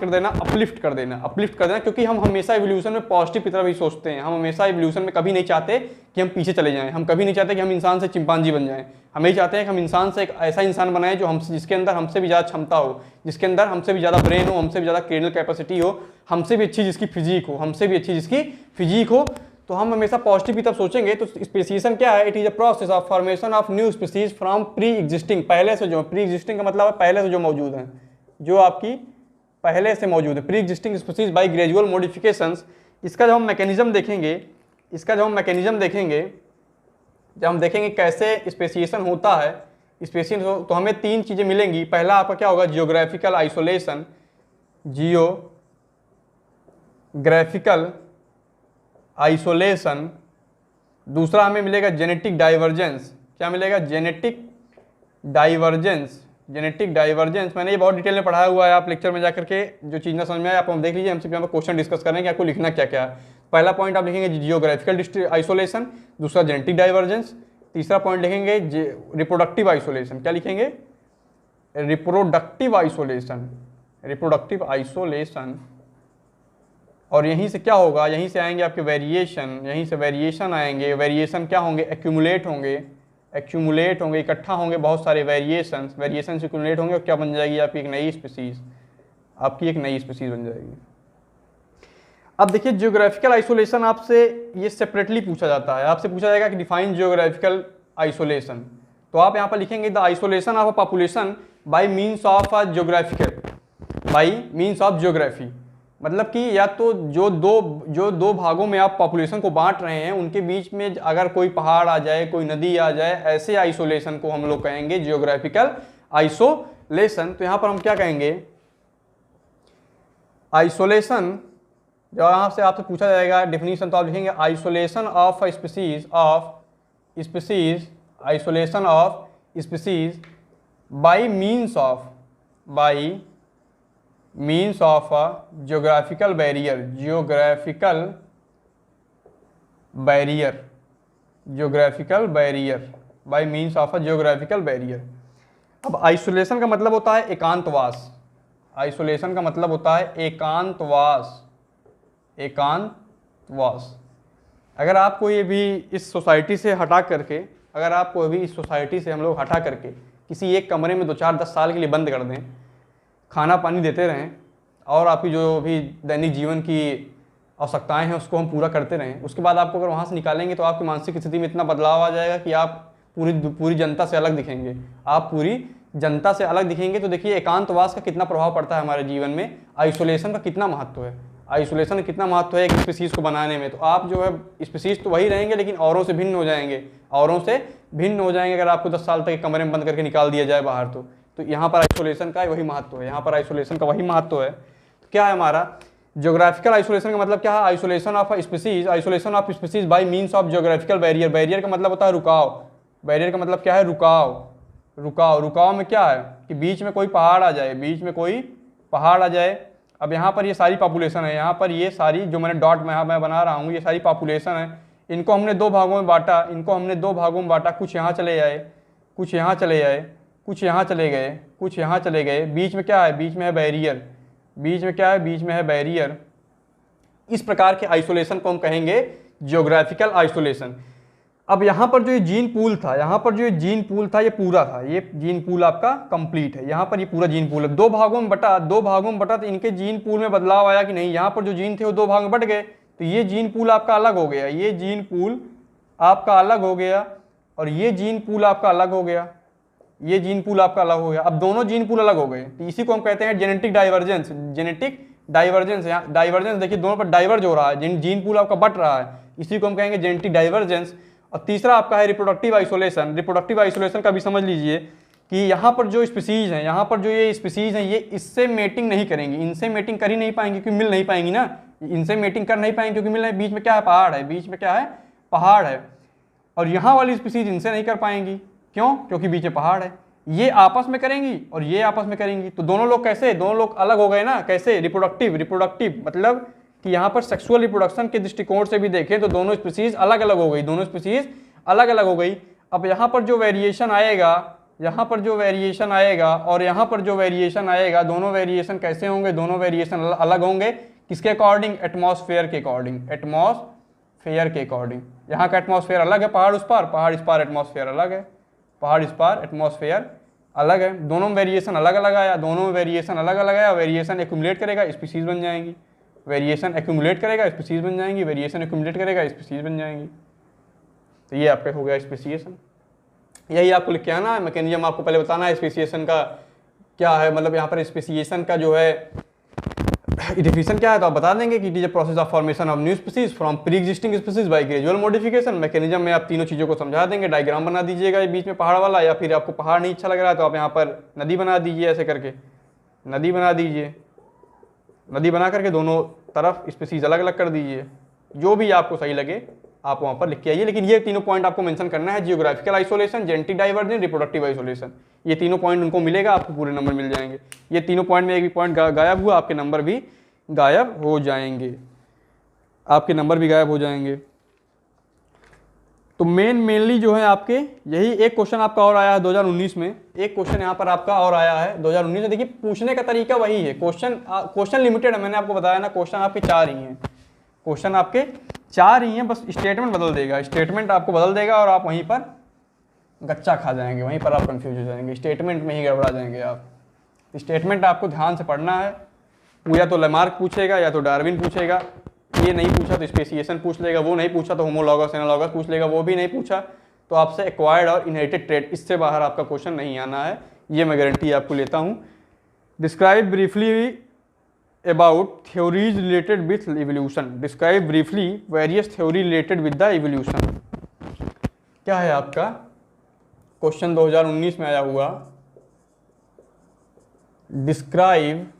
[SPEAKER 1] देना, अपलिफ्ट कर देना, क्योंकि हम हमेशा इवोल्यूशन में पॉजिटिव की तरफ ही सोचते हैं, हम हमेशा इवोल्यूशन में कभी नहीं चाहते कि हम पीछे चले जाएं, हम कभी नहीं चाहते कि हम इंसान से चिंपांजी बन जाएं, हम यही चाहते हैं कि हम इंसान से एक ऐसा इंसान बनाएं जो जिसके अंदर हमसे भी ज़्यादा क्षमता हो, जिसके अंदर हमसे भी ज़्यादा ब्रेन हो, हमसे भी ज़्यादा क्रेनियल कैपेसिटी हो, हमसे भी अच्छी जिसकी फिजिक हो, तो हम हमेशा पॉजिटिव की तरफ सोचेंगे। तो स्पेसिएशन क्या है, it is a process of formation of new species from pre existing, पहले से जो, प्री एग्जिस्टिंग का मतलब है पहले से जो मौजूद हैं, जो आपकी पहले से मौजूद है, pre existing species bye gradual modifications. इसका जब हम मैकेनिज्म देखेंगे, जब हम देखेंगे कैसे स्पेसिएशन होता है, स्पेसिएशन, तो हमें तीन चीज़ें मिलेंगी। पहला आपका क्या होगा, जियोग्राफिकल आइसोलेशन, दूसरा हमें मिलेगा जेनेटिक डाइवर्जेंस। क्या मिलेगा, जेनेटिक डाइवर्जेंस। मैंने ये बहुत डिटेल में पढ़ाया हुआ है, आप लेक्चर में जाकर के जो चीज़ ना समझ में आए आप देख लीजिए, हमसे यहाँ पर क्वेश्चन डिस्कस करेंगे कि आपको लिखना क्या क्या है। पहला पॉइंट आप लिखेंगे जियोग्राफिकल आइसोलेशन, दूसरा जेनेटिक डाइवर्जेंस, तीसरा पॉइंट लिखेंगे रिप्रोडक्टिव आइसोलेशन। क्या लिखेंगे, रिप्रोडक्टिव आइसोलेशन। और यहीं से क्या होगा, यहीं से आएंगे आपके वेरिएशन आएंगे। वेरिएशन क्या होंगे, एक्यूमुलेट होंगे, इकट्ठा होंगे बहुत सारे वेरिएशन से एक्यूमुलेट होंगे, और क्या बन जाएगी आपकी एक नई स्पीसीज बन जाएगी। अब देखिए जियोग्राफिकल आइसोलेशन आपसे ये सेपरेटली पूछा जाता है, आपसे पूछा जाएगा कि डिफाइन जियोग्राफिकल आइसोलेशन। तो आप यहाँ पर लिखेंगे the isolation of a population bye means of geography. मतलब कि या तो जो दो भागों में आप पॉपुलेशन को बांट रहे हैं उनके बीच में अगर कोई पहाड़ आ जाए, कोई नदी आ जाए, ऐसे आइसोलेशन को हम लोग कहेंगे जियोग्राफिकल आइसोलेशन। तो यहाँ पर हम क्या कहेंगे, आइसोलेशन, जब यहाँ से आपसे पूछा जाएगा डेफिनेशन, तो आप लिखेंगे isolation of species bye means of a geographical barrier bye means of a geographical barrier. अब आइसोलेशन का मतलब होता है एकांतवास, एकांतवास। अगर आपको ये भी इस सोसाइटी से हटा करके, हम लोग हटा करके किसी एक कमरे में 2-4-10 साल के लिए बंद कर दें, खाना पानी देते रहें और आपकी जो भी दैनिक जीवन की आवश्यकताएं हैं उसको हम पूरा करते रहें, उसके बाद आपको अगर वहाँ से निकालेंगे तो आपकी मानसिक स्थिति में इतना बदलाव आ जाएगा कि आप पूरी जनता से अलग दिखेंगे। तो देखिए एकांतवास का कितना प्रभाव पड़ता है हमारे जीवन में, आइसोलेशन का कितना महत्व है, एक स्पीसीज को बनाने में। तो आप जो है स्पीसीज तो वही रहेंगे लेकिन औरों से भिन्न हो जाएंगे, औरों से भिन्न हो जाएंगे अगर आपको 10 साल तक एक कमरे में बंद करके निकाल दिया जाए बाहर। तो यहाँ पर आइसोलेशन का वही महत्व है, यहाँ पर आइसोलेशन का वही महत्व है। तो क्या है हमारा ज्योग्राफिकल आइसोलेशन का मतलब क्या है? Isolation of species, isolation of species by means of geographical barrier. Barrier का मतलब होता है रुकाव, बैरियर का मतलब क्या है? रुकाव। रुकाव में क्या है कि बीच में कोई पहाड़ आ जाए, बीच में कोई पहाड़ आ जाए। अब यहाँ पर ये सारी पॉपुलेशन है, यहाँ पर ये सारी जो मैंने डॉट में मैं बना रहा हूँ ये सारी पॉपुलेशन है। इनको हमने दो भागों में बांटा, कुछ यहाँ चले जाए, कुछ यहाँ चले जाए, कुछ यहाँ चले गए, कुछ यहाँ चले गए। बीच में क्या है? बीच में है बैरियर। बीच में क्या है? बीच में है बैरियर। इस प्रकार के आइसोलेशन को हम कहेंगे जियोग्राफिकल आइसोलेशन। अब यहाँ पर जो ये जीन पूल था, यहाँ पर जो ये जीन पूल था ये पूरा था, ये जीन पूल आपका कंप्लीट है। यहाँ पर ये पूरा जीन पूल है, दो भागों में बटा तो इनके जीन पूल में बदलाव आया कि नहीं? यहाँ पर जो जीन थे वो दो भाग में बट गए, तो ये जीन पूल आपका अलग हो गया, ये जीन पूल आपका अलग हो गया और ये जीन पूल आपका अलग हो गया, ये जीन पूल आपका अलग हो गया। अब दोनों जीन पूल अलग हो गए, तो इसी को हम कहते हैं जेनेटिक डाइवर्जेंस। जेनेटिक डाइवर्जेंस, यहाँ डाइवर्जेंस देखिए दोनों पर डाइवर्ज हो रहा है, जीन पूल आपका बट रहा है, इसी को हम कहेंगे जेनेटिक डाइवर्जेंस। और तीसरा आपका है रिप्रोडक्टिव आइसोलेशन। रिप्रोडक्टिव आइसोलेशन का भी समझ लीजिए कि यहाँ पर जो स्पीसीज हैं, यहाँ पर जो ये स्पीसीज हैं ये इससे मेटिंग नहीं करेंगी, इनसे मेटिंग कर ही नहीं पाएंगी क्योंकि मिल नहीं पाएंगी ना, इनसे मेटिंग कर नहीं पाएंगे क्योंकि मिल नहीं, बीच में क्या है? पहाड़ है, बीच में क्या है? पहाड़ है। और यहाँ वाली स्पीसीज इनसे नहीं कर पाएंगी, क्यों? क्योंकि बीच में पहाड़ है। ये आपस में करेंगी और ये आपस में करेंगी, तो दोनों लोग कैसे? दोनों लोग अलग हो गए ना, कैसे? रिप्रोडक्टिव मतलब कि यहाँ पर सेक्सुअल रिप्रोडक्शन के दृष्टिकोण से भी देखें तो दोनों स्पीसीज अलग अलग हो गई, दोनों स्पीसीज अलग अलग हो गई। अब यहाँ पर जो वेरिएशन आएगा, यहाँ पर जो वेरिएशन आएगा और यहाँ पर जो वेरिएशन आएगा, दोनों वेरिएशन कैसे होंगे? दोनों वेरिएशन अलग होंगे। किसके अकॉर्डिंग? एटमॉस्फेयर के अकॉर्डिंग, एटमॉस्फेयर के अकॉर्डिंग। यहाँ का एटमॉस्फेयर अलग है, पहाड़ उस पार, पहाड़ इस पार, एटमॉस्फेयर अलग है, पहाड़ इस पार, एटमॉस्फेयर अलग है। दोनों में वेरिएशन अलग अलग आया, दोनों में वेरिएशन अलग अलग आया। वेरिएशन एक्यूमुलेट करेगा, स्पीसीज बन जाएंगी, वेरिएशन एक्यूमुलेट करेगा, स्पीसीज बन जाएंगी, वेरिएशन एक्यूमुलेट करेगा, स्पीसीज बन जाएंगी। तो ये आपका हो गया स्पेसिएशन। यही आपको लिख के आना है, मैकेनिज्म आपको पहले बताना है स्पेसिएशन का क्या है, मतलब यहाँ पर स्पेसिएशन का जो है डिफिनेशन क्या है तो आप बता देंगे कि it is a process of formation of new species from pre existing species bye gradual modification. Mechanism में आप तीनों चीज़ों को समझा देंगे, डायग्राम बना दीजिएगा ये बीच में पहाड़ वाला, या फिर आपको पहाड़ नहीं अच्छा लग रहा है तो आप यहाँ पर नदी बना दीजिए, ऐसे करके नदी बना दीजिए, नदी बना करके दोनों तरफ स्पीसीज अलग अलग कर दीजिए, जो भी आपको सही लगे आप वहाँ पर लिख के आइए। लेकिन ये तीनों पॉइंट आपको मेंशन करना है, geographical isolation, genetic divergence, reproductive isolation. ये तीनों पॉइंट उनको मिलेगा, आपको पूरे नंबर मिल जाएंगे। ये तीनों पॉइंट में एक भी पॉइंट गायब हुआ आपके नंबर भी गायब हो जाएंगे, आपके नंबर भी गायब हो जाएंगे। तो मेनली जो है आपके यही एक क्वेश्चन आपका और आया है 2019 में, एक क्वेश्चन यहाँ पर आपका और आया है 2019 में। देखिए पूछने का तरीका वही है, क्वेश्चन लिमिटेड है, मैंने आपको बताया ना, क्वेश्चन आपके 4 ही हैं, क्वेश्चन आपके 4 ही हैं, बस स्टेटमेंट बदल देगा, स्टेटमेंट आपको बदल देगा और आप वहीं पर गच्चा खा जाएंगे, वहीं पर आप कंफ्यूज हो जाएंगे, स्टेटमेंट में ही गड़बड़ा जाएंगे आप। स्टेटमेंट आपको ध्यान से पढ़ना है, या तो लेमार्क पूछेगा या तो डार्विन पूछेगा, ये नहीं पूछा तो स्पेसिएशन पूछ लेगा, वो नहीं पूछा तो होमोलॉगस एनालॉगस पूछ लेगा, वो भी नहीं पूछा तो आपसे एक्वायर्ड और इनहेरिटेड ट्रेट, इससे बाहर आपका क्वेश्चन नहीं आना है, ये मैं गारंटी आपको लेता हूँ। Describe briefly about theories related with evolution, describe briefly various theory related with the evolution. क्या है आपका क्वेश्चन 2019 में आया हुआ, describe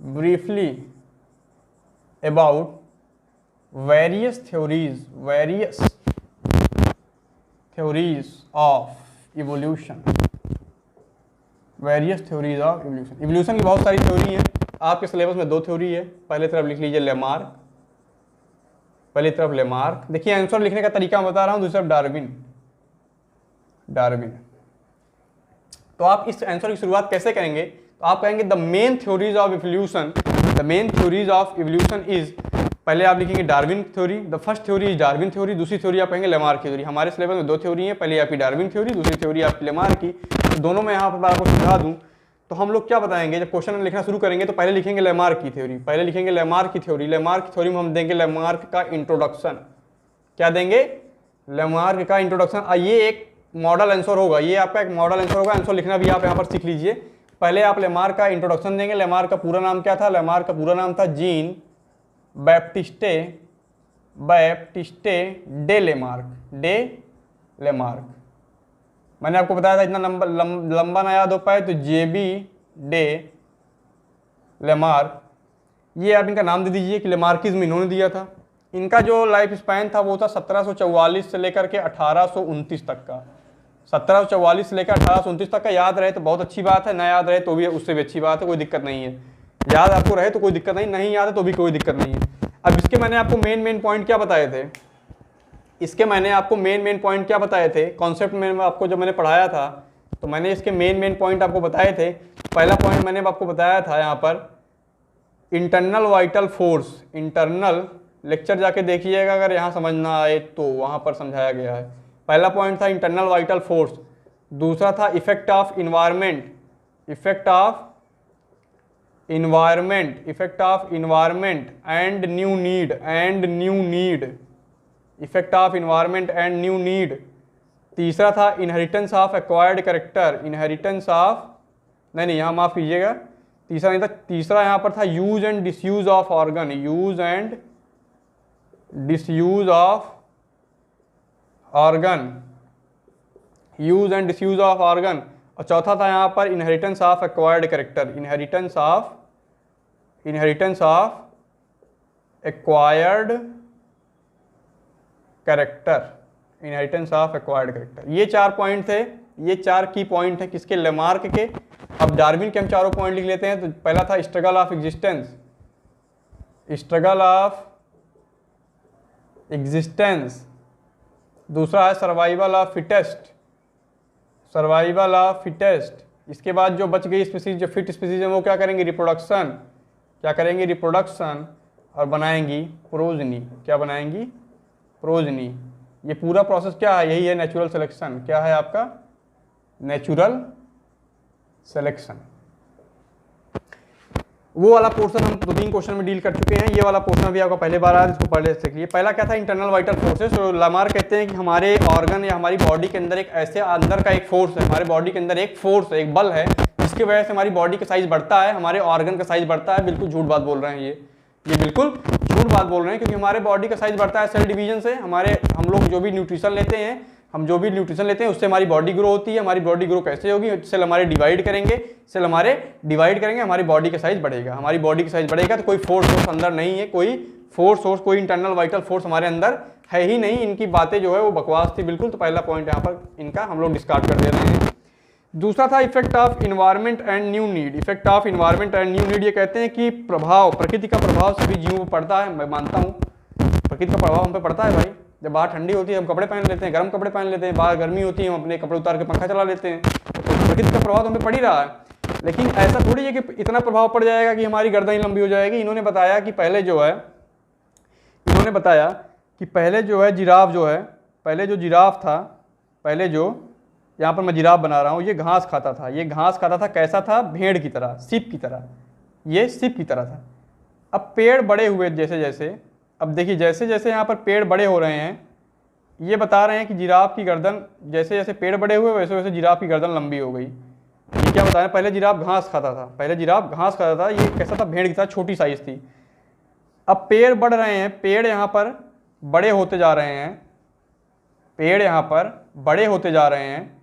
[SPEAKER 1] briefly about various theories of evolution, evolution की बहुत सारी थ्योरी है, आपके सिलेबस में 2 थ्योरी है, पहले तरफ लिख लीजिए लेमार्क, पहली तरफ लेमार्क, देखिए आंसर लिखने का तरीका मैं बता रहा हूँ, दूसरी तरफ डार्विन। तो आप इस आंसर की शुरुआत कैसे करेंगे, तो आप कहेंगे the main theories of evolution, the main theories of evolution is, पहले आप लिखेंगे Darwin theory, the first theory is Darwin theory, दूसरी थ्योरी आप कहेंगे लेमार्क थ्योरी। हमारे सिलेबस में 2 थ्योरी है, पहले आपकी डार्विन थ्योरी, दूसरी थ्योरी आपकी लेमार्क की। तो दोनों में यहाँ पर आपको समझा दूँ तो हम लोग क्या बताएंगे, जब क्वेश्चन लिखना शुरू करेंगे तो पहले लिखेंगे लेमार्क की थ्योरी, पहले लिखेंगे लेमार्क की थ्योरी। लेमार्क की थ्योरी में हम देंगे लेमार्क का इंट्रोडक्शन, क्या देंगे, लेमार्क का इंट्रोडक्शन। ये एक मॉडल आंसर होगा, ये आपका एक मॉडल आंसर होगा, आंसर लिखना भी आप यहाँ पर सीख लीजिए। पहले आप लेमार्क का इंट्रोडक्शन देंगे, लेमार्क का पूरा नाम क्या था, लेमार्क का पूरा नाम था gene Baptiste Baptiste day Lamarck. मैंने आपको बताया था इतना लंबा ना याद हो पाए तो जेबी डे लेमार्क, ये आप इनका नाम दे दीजिए कि लेमार्किज्म इन्होंने दिया था। इनका जो लाइफ स्पैन था वो था 1744 से लेकर के 1829 तक का। 1744 से लेकर 1829 तक का याद रहे तो बहुत अच्छी बात है, ना याद रहे तो भी उससे भी अच्छी बात है, कोई दिक्कत नहीं है। याद आपको रहे तो कोई दिक्कत नहीं याद है तो भी कोई दिक्कत नहीं है। अब इसके मैंने आपको मेन पॉइंट क्या बताए थे, इसके मैंने आपको मेन पॉइंट क्या बताए थे कॉन्सेप्ट में आपको जब मैंने पढ़ाया था, तो मैंने इसके मेन पॉइंट आपको बताए थे। पहला पॉइंट मैंने आपको बताया था यहाँ पर internal vital force. Internal lecture जाके देखिएगा, अगर यहाँ समझ ना आए तो वहाँ पर समझाया गया है। पहला पॉइंट था इंटरनल वाइटल फोर्स, दूसरा था effect of environment, effect of environment and new need, effect of environment and new need. तीसरा था inheritance of acquired character, inheritance of नहीं यहाँ माफ कीजिएगा, तीसरा नहीं था, तीसरा यहाँ पर था use and disuse of organ, use and disuse of organ. और चौथा था यहाँ पर inheritance of acquired character, inheritance of acquired character. ये 4 पॉइंट थे, ये 4 की पॉइंट है किसके, लेमार्क के। अब डार्विन के हम चारों पॉइंट लिख लेते हैं। तो पहला था स्ट्रगल ऑफ एग्जिस्टेंस, दूसरा है सर्वाइवल ऑफ फिटेस्ट। इसके बाद जो बच गई स्पीसीज, जो फिट स्पीसीज है, वो क्या करेंगे, रिप्रोडक्शन और बनाएंगी प्रोजनी। क्या बनाएंगी, प्रोजनी। ये पूरा प्रोसेस क्या है, यही है नेचुरल सिलेक्शन। क्या है आपका, नेचुरल सिलेक्शन। वो वाला पोर्शन हम 2-3 क्वेश्चन में डील कर चुके हैं। ये वाला पोर्शन भी आपको पहले बार आया, इसको पहले सीख लिए। पहला क्या था, इंटरनल वाइटल फोर्सेस। तो लामार्क कहते हैं कि हमारे ऑर्गन या हमारी बॉडी के अंदर एक ऐसे अंदर का एक फोर्स है, हमारे बॉडी के अंदर एक फोर्स है, एक बल है, जिसकी वजह से हमारी बॉडी का साइज बढ़ता है, हमारे ऑर्गन का साइज बढ़ता है। बिल्कुल झूठ बात बोल रहे हैं ये बिल्कुल झूठ बात बोल रहे हैं, क्योंकि हमारे बॉडी का साइज बढ़ता है सेल डिवीजन से। हम लोग जो भी न्यूट्रिशन लेते हैं उससे हमारी बॉडी ग्रो होती है। हमारी बॉडी ग्रो कैसे होगी, सेल हमारे डिवाइड करेंगे, हमारी बॉडी का साइज बढ़ेगा। हमारी बॉडी का साइज बढ़ेगा तो कोई फोर्स अंदर नहीं है, कोई इंटरनल वाइटल फोर्स हमारे अंदर है ही नहीं। इनकी बातें जो है वो बकवास थी बिल्कुल। तो पहला पॉइंट यहाँ पर इनका हम लोग डिस्कार्ड कर दे रहे हैं। दूसरा था effect of environment and new need. ये कहते हैं कि प्रकृति का प्रभाव सभी जीवों पर पड़ता है। मैं मानता हूँ प्रकृति का प्रभाव हम पे पड़ता है भाई। जब बाहर ठंडी होती है हम कपड़े पहन लेते हैं, गर्म कपड़े पहन लेते हैं, बाहर गर्मी होती है हम अपने कपड़े उतार के पंखा चला लेते हैं। तो प्रकृति का प्रभाव तो हम पे पड़ ही रहा है। लेकिन ऐसा थोड़ी है कि इतना प्रभाव पड़ जाएगा कि हमारी गर्दन ही लंबी हो जाएगी। इन्होंने बताया कि पहले जो है जिराफ था, यहाँ पर मैं जिराफ बना रहा हूँ, ये घास खाता था। कैसा था, भेड़ की तरह, सीप की तरह। ये सीप की तरह था। अब पेड़ बड़े हुए जैसे अब देखिए जैसे यहाँ पर पेड़ बड़े हो रहे हैं, ये बता रहे हैं कि जिराफ की गर्दन जैसे पेड़ बड़े हुए वैसे जिराफ की गर्दन लंबी हो गई। ये क्या बता रहे हैं, पहले जिराफ घास खाता था, ये कैसा था, भेड़ की तरह छोटी साइज थी। अब पेड़ बढ़ रहे हैं, पेड़ यहाँ पर बड़े होते जा रहे हैं,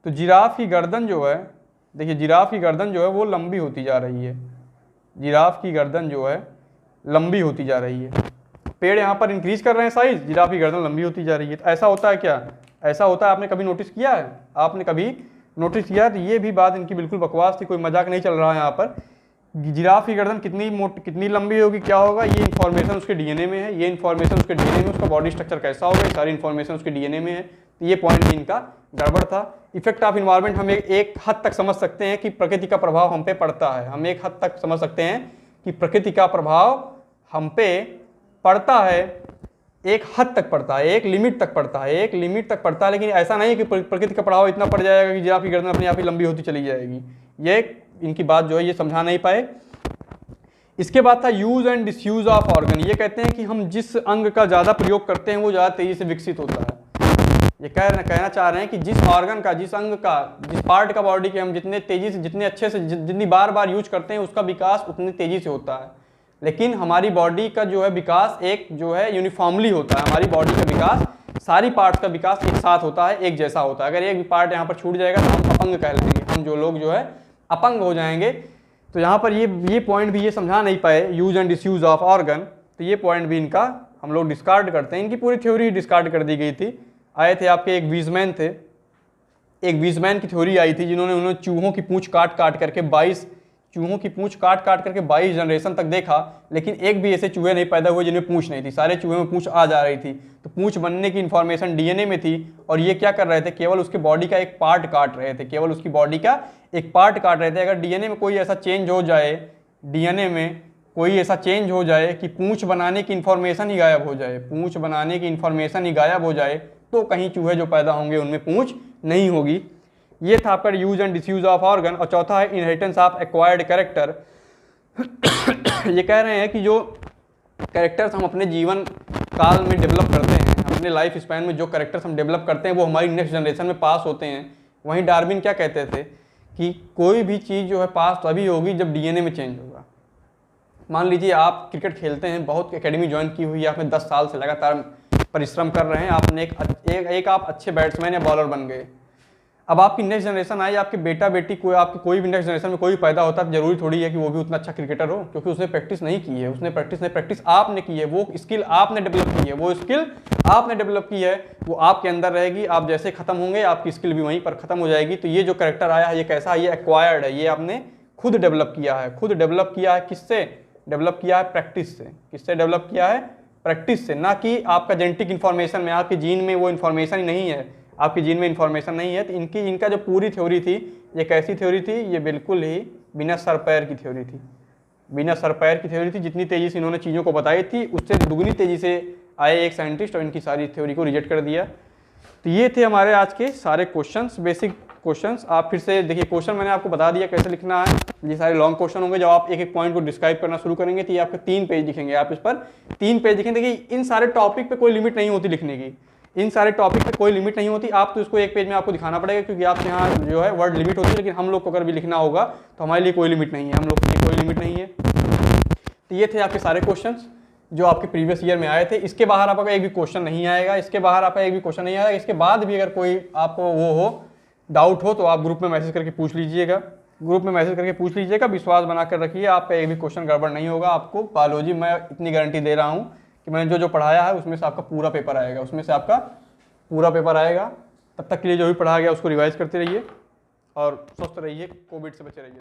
[SPEAKER 1] तो जिराफ की गर्दन जो है, देखिए जिराफ की गर्दन जो है वो लंबी होती जा रही है। पेड़ यहाँ पर इंक्रीज कर रहे हैं साइज, जिराफ की गर्दन लंबी होती जा रही है। तो ऐसा होता है क्या, आपने कभी नोटिस किया है? तो ये भी बात इनकी बिल्कुल बकवास थी, कोई मजाक नहीं चल रहा है यहाँ पर। जिराफ की गर्दन कितनी लंबी होगी, क्या होगा, ये इन्फॉर्मेशन उसके डीएनए में है, उसका बॉडी स्ट्रक्चर कैसा होगा, ये सारी इन्फॉर्मेशन उसके डीएनए में है। तो ये पॉइंट इनका गड़बड़ था। इफेक्ट ऑफ इन्वायरमेंट हम एक हद तक समझ सकते हैं कि प्रकृति का प्रभाव हम पे पड़ता है। हम एक हद तक समझ सकते हैं कि प्रकृति का प्रभाव हम पे पड़ता है, एक हद तक पड़ता है, एक लिमिट तक पड़ता है, लेकिन ऐसा नहीं कि प्रकृति का प्रभाव इतना पड़ जाएगा कि जिराफ की गर्दन अपने आप ही लंबी होती चली जाएगी। ये इनकी बात जो है ये समझा नहीं पाए। इसके बाद था use and disuse of organ. ये कहते हैं कि हम जिस अंग का ज़्यादा प्रयोग करते हैं वो ज़्यादा तेजी से विकसित होता है। ये कहना चाह रहे हैं कि जिस ऑर्गन का, जिस अंग का, जिस पार्ट का बॉडी के हम जितने तेजी से, जितने अच्छे से, जितनी बार यूज करते हैं उसका विकास उतनी तेजी से होता है। लेकिन हमारी बॉडी का जो है विकास एक जो है यूनिफॉर्मली होता है। हमारी बॉडी का विकास, सारी पार्ट्स का विकास एक साथ होता है, एक जैसा होता है। अगर एक भी पार्ट यहाँ पर छूट जाएगा तो हम अपंग कहलाएंगे, हम जो लोग जो है अपंग हो जाएंगे। तो यहाँ पर ये पॉइंट भी ये समझा नहीं पाए, use and disuse of organ, तो ये पॉइंट भी इनका हम लोग डिस्कार्ड करते हैं। इनकी पूरी थ्योरी डिस्कार्ड कर दी गई थी। आए थे आपके एक वीजमैन थे, एक वीजमैन की थ्योरी आई थी, उन्होंने चूहों की पूंछ काट काट करके 22 चूहों की पूंछ काट काट करके 22 जनरेशन तक देखा, लेकिन एक भी ऐसे चूहे नहीं पैदा हुए जिनमें पूंछ नहीं थी। सारे चूहे में पूंछ आ जा रही थी। तो पूंछ बनने की इन्फॉर्मेशन डीएनए में थी, और ये क्या कर रहे थे, केवल उसके बॉडी का एक पार्ट काट रहे थे, केवल उसकी बॉडी का एक पार्ट काट रहे थे। अगर डीएनए में कोई ऐसा चेंज हो जाए, डीएनए में कोई ऐसा चेंज हो जाए कि पूंछ बनाने की इन्फॉर्मेशन ही गायब हो जाए, पूंछ बनाने की इन्फॉर्मेशन ही गायब हो जाए, तो कहीं चूहे जो पैदा होंगे उनमें पूंछ नहीं होगी। ये था आपका use and disuse of organ. और चौथा है इनहेरिटेंस ऑफ एक्वायर्ड कैरेक्टर। ये कह रहे हैं कि जो कैरेक्टर्स हम अपने जीवन काल में डेवलप करते हैं, अपने लाइफ स्पैन में जो कैरेक्टर्स हम डेवलप करते हैं वो हमारी नेक्स्ट जनरेशन में पास होते हैं। वहीं डार्विन क्या कहते थे कि कोई भी चीज़ जो है पास तभी होगी जब डीएनए में चेंज होगा। मान लीजिए आप क्रिकेट खेलते हैं, बहुत एकेडमी ज्वाइन की हुई है आपने, 10 साल से लगातार परिश्रम कर रहे हैं, आपने एक आप अच्छे बैट्समैन या बॉलर बन गए। अब आपकी नेक्स्ट जनरेशन आई, आपके बेटा बेटी कोई, आपके कोई भी नेक्स्ट जनरेशन में कोई पैदा होता है, जरूरी थोड़ी है कि वो भी उतना अच्छा क्रिकेटर हो, क्योंकि उसने प्रैक्टिस नहीं की है, उसने प्रैक्टिस आपने की है, वो स्किल आपने डेवलप की है, वो स्किल आपने डेवलप की है, वो आपके अंदर रहेगी। आप जैसे खत्म होंगे आपकी स्किल भी वहीं पर खत्म हो जाएगी। तो ये जो कैरेक्टर आया है ये कैसा है, ये एक्वायर्ड है, ये आपने खुद डेवलप किया है। खुद डेवलप किया है किससे डेवलप किया है? प्रैक्टिस से। किससे डेवलप किया है? प्रैक्टिस से, ना कि आपका जेनेटिक इन्फॉर्मेशन में, आपके जीन में वो इन्फॉर्मेशन ही नहीं है, आपके जीन में इन्फॉर्मेशन नहीं है। तो इनका जो पूरी थ्योरी थी, ये कैसी थ्योरी थी? ये बिल्कुल ही बिना सर पैर की थ्योरी थी, बिना सर पैर की थ्योरी थी। जितनी तेज़ी से इन्होंने चीज़ों को बताई थी उससे दुगनी तेज़ी से आए एक साइंटिस्ट और इनकी सारी थ्योरी को रिजेक्ट कर दिया। तो ये थे हमारे आज के सारे क्वेश्चंस, बेसिक क्वेश्चंस। आप फिर से देखिए, क्वेश्चन मैंने आपको बता दिया कैसे लिखना है। ये सारे लॉन्ग क्वेश्चन होंगे, जब आप एक एक पॉइंट को डिस्क्राइब करना शुरू करेंगे तो ये आपके 3 पेज दिखेंगे, आप इस पर 3 पेज दिखेंगे। देखिए इन सारे टॉपिक पे कोई लिमिट नहीं होती लिखने की, इन सारे टॉपिक पे कोई लिमिट नहीं होती। आप तो इसको एक पेज में आपको दिखाना पड़ेगा, क्योंकि आपके यहाँ जो है वर्ड लिमिट होती है, लेकिन हम लोग को अगर भी लिखना होगा तो हमारे लिए कोई लिमिट नहीं है, हम लोग के लिए कोई लिमिट नहीं है। तो ये थे आपके सारे क्वेश्चंस जो आपके प्रीवियस ईयर में आए थे। इसके बाहर आपका एक भी क्वेश्चन नहीं आएगा, इसके बाहर आपका एक भी क्वेश्चन नहीं आएगा। इसके बाद भी अगर कोई आपको वो हो, डाउट हो, तो आप ग्रुप में मैसेज करके पूछ लीजिएगा, ग्रुप में मैसेज करके पूछ लीजिएगा। विश्वास बनाकर रखिए, आपका एक भी क्वेश्चन गड़बड़ नहीं होगा। आपको बायोलॉजी मैं इतनी गारंटी दे रहा हूँ कि मैंने जो पढ़ाया है उसमें से आपका पूरा पेपर आएगा, उसमें से आपका पूरा पेपर आएगा। तब तक के लिए जो भी पढ़ाया गया उसको रिवाइज करते रहिए और स्वस्थ रहिए, कोविड से बचे रहिए।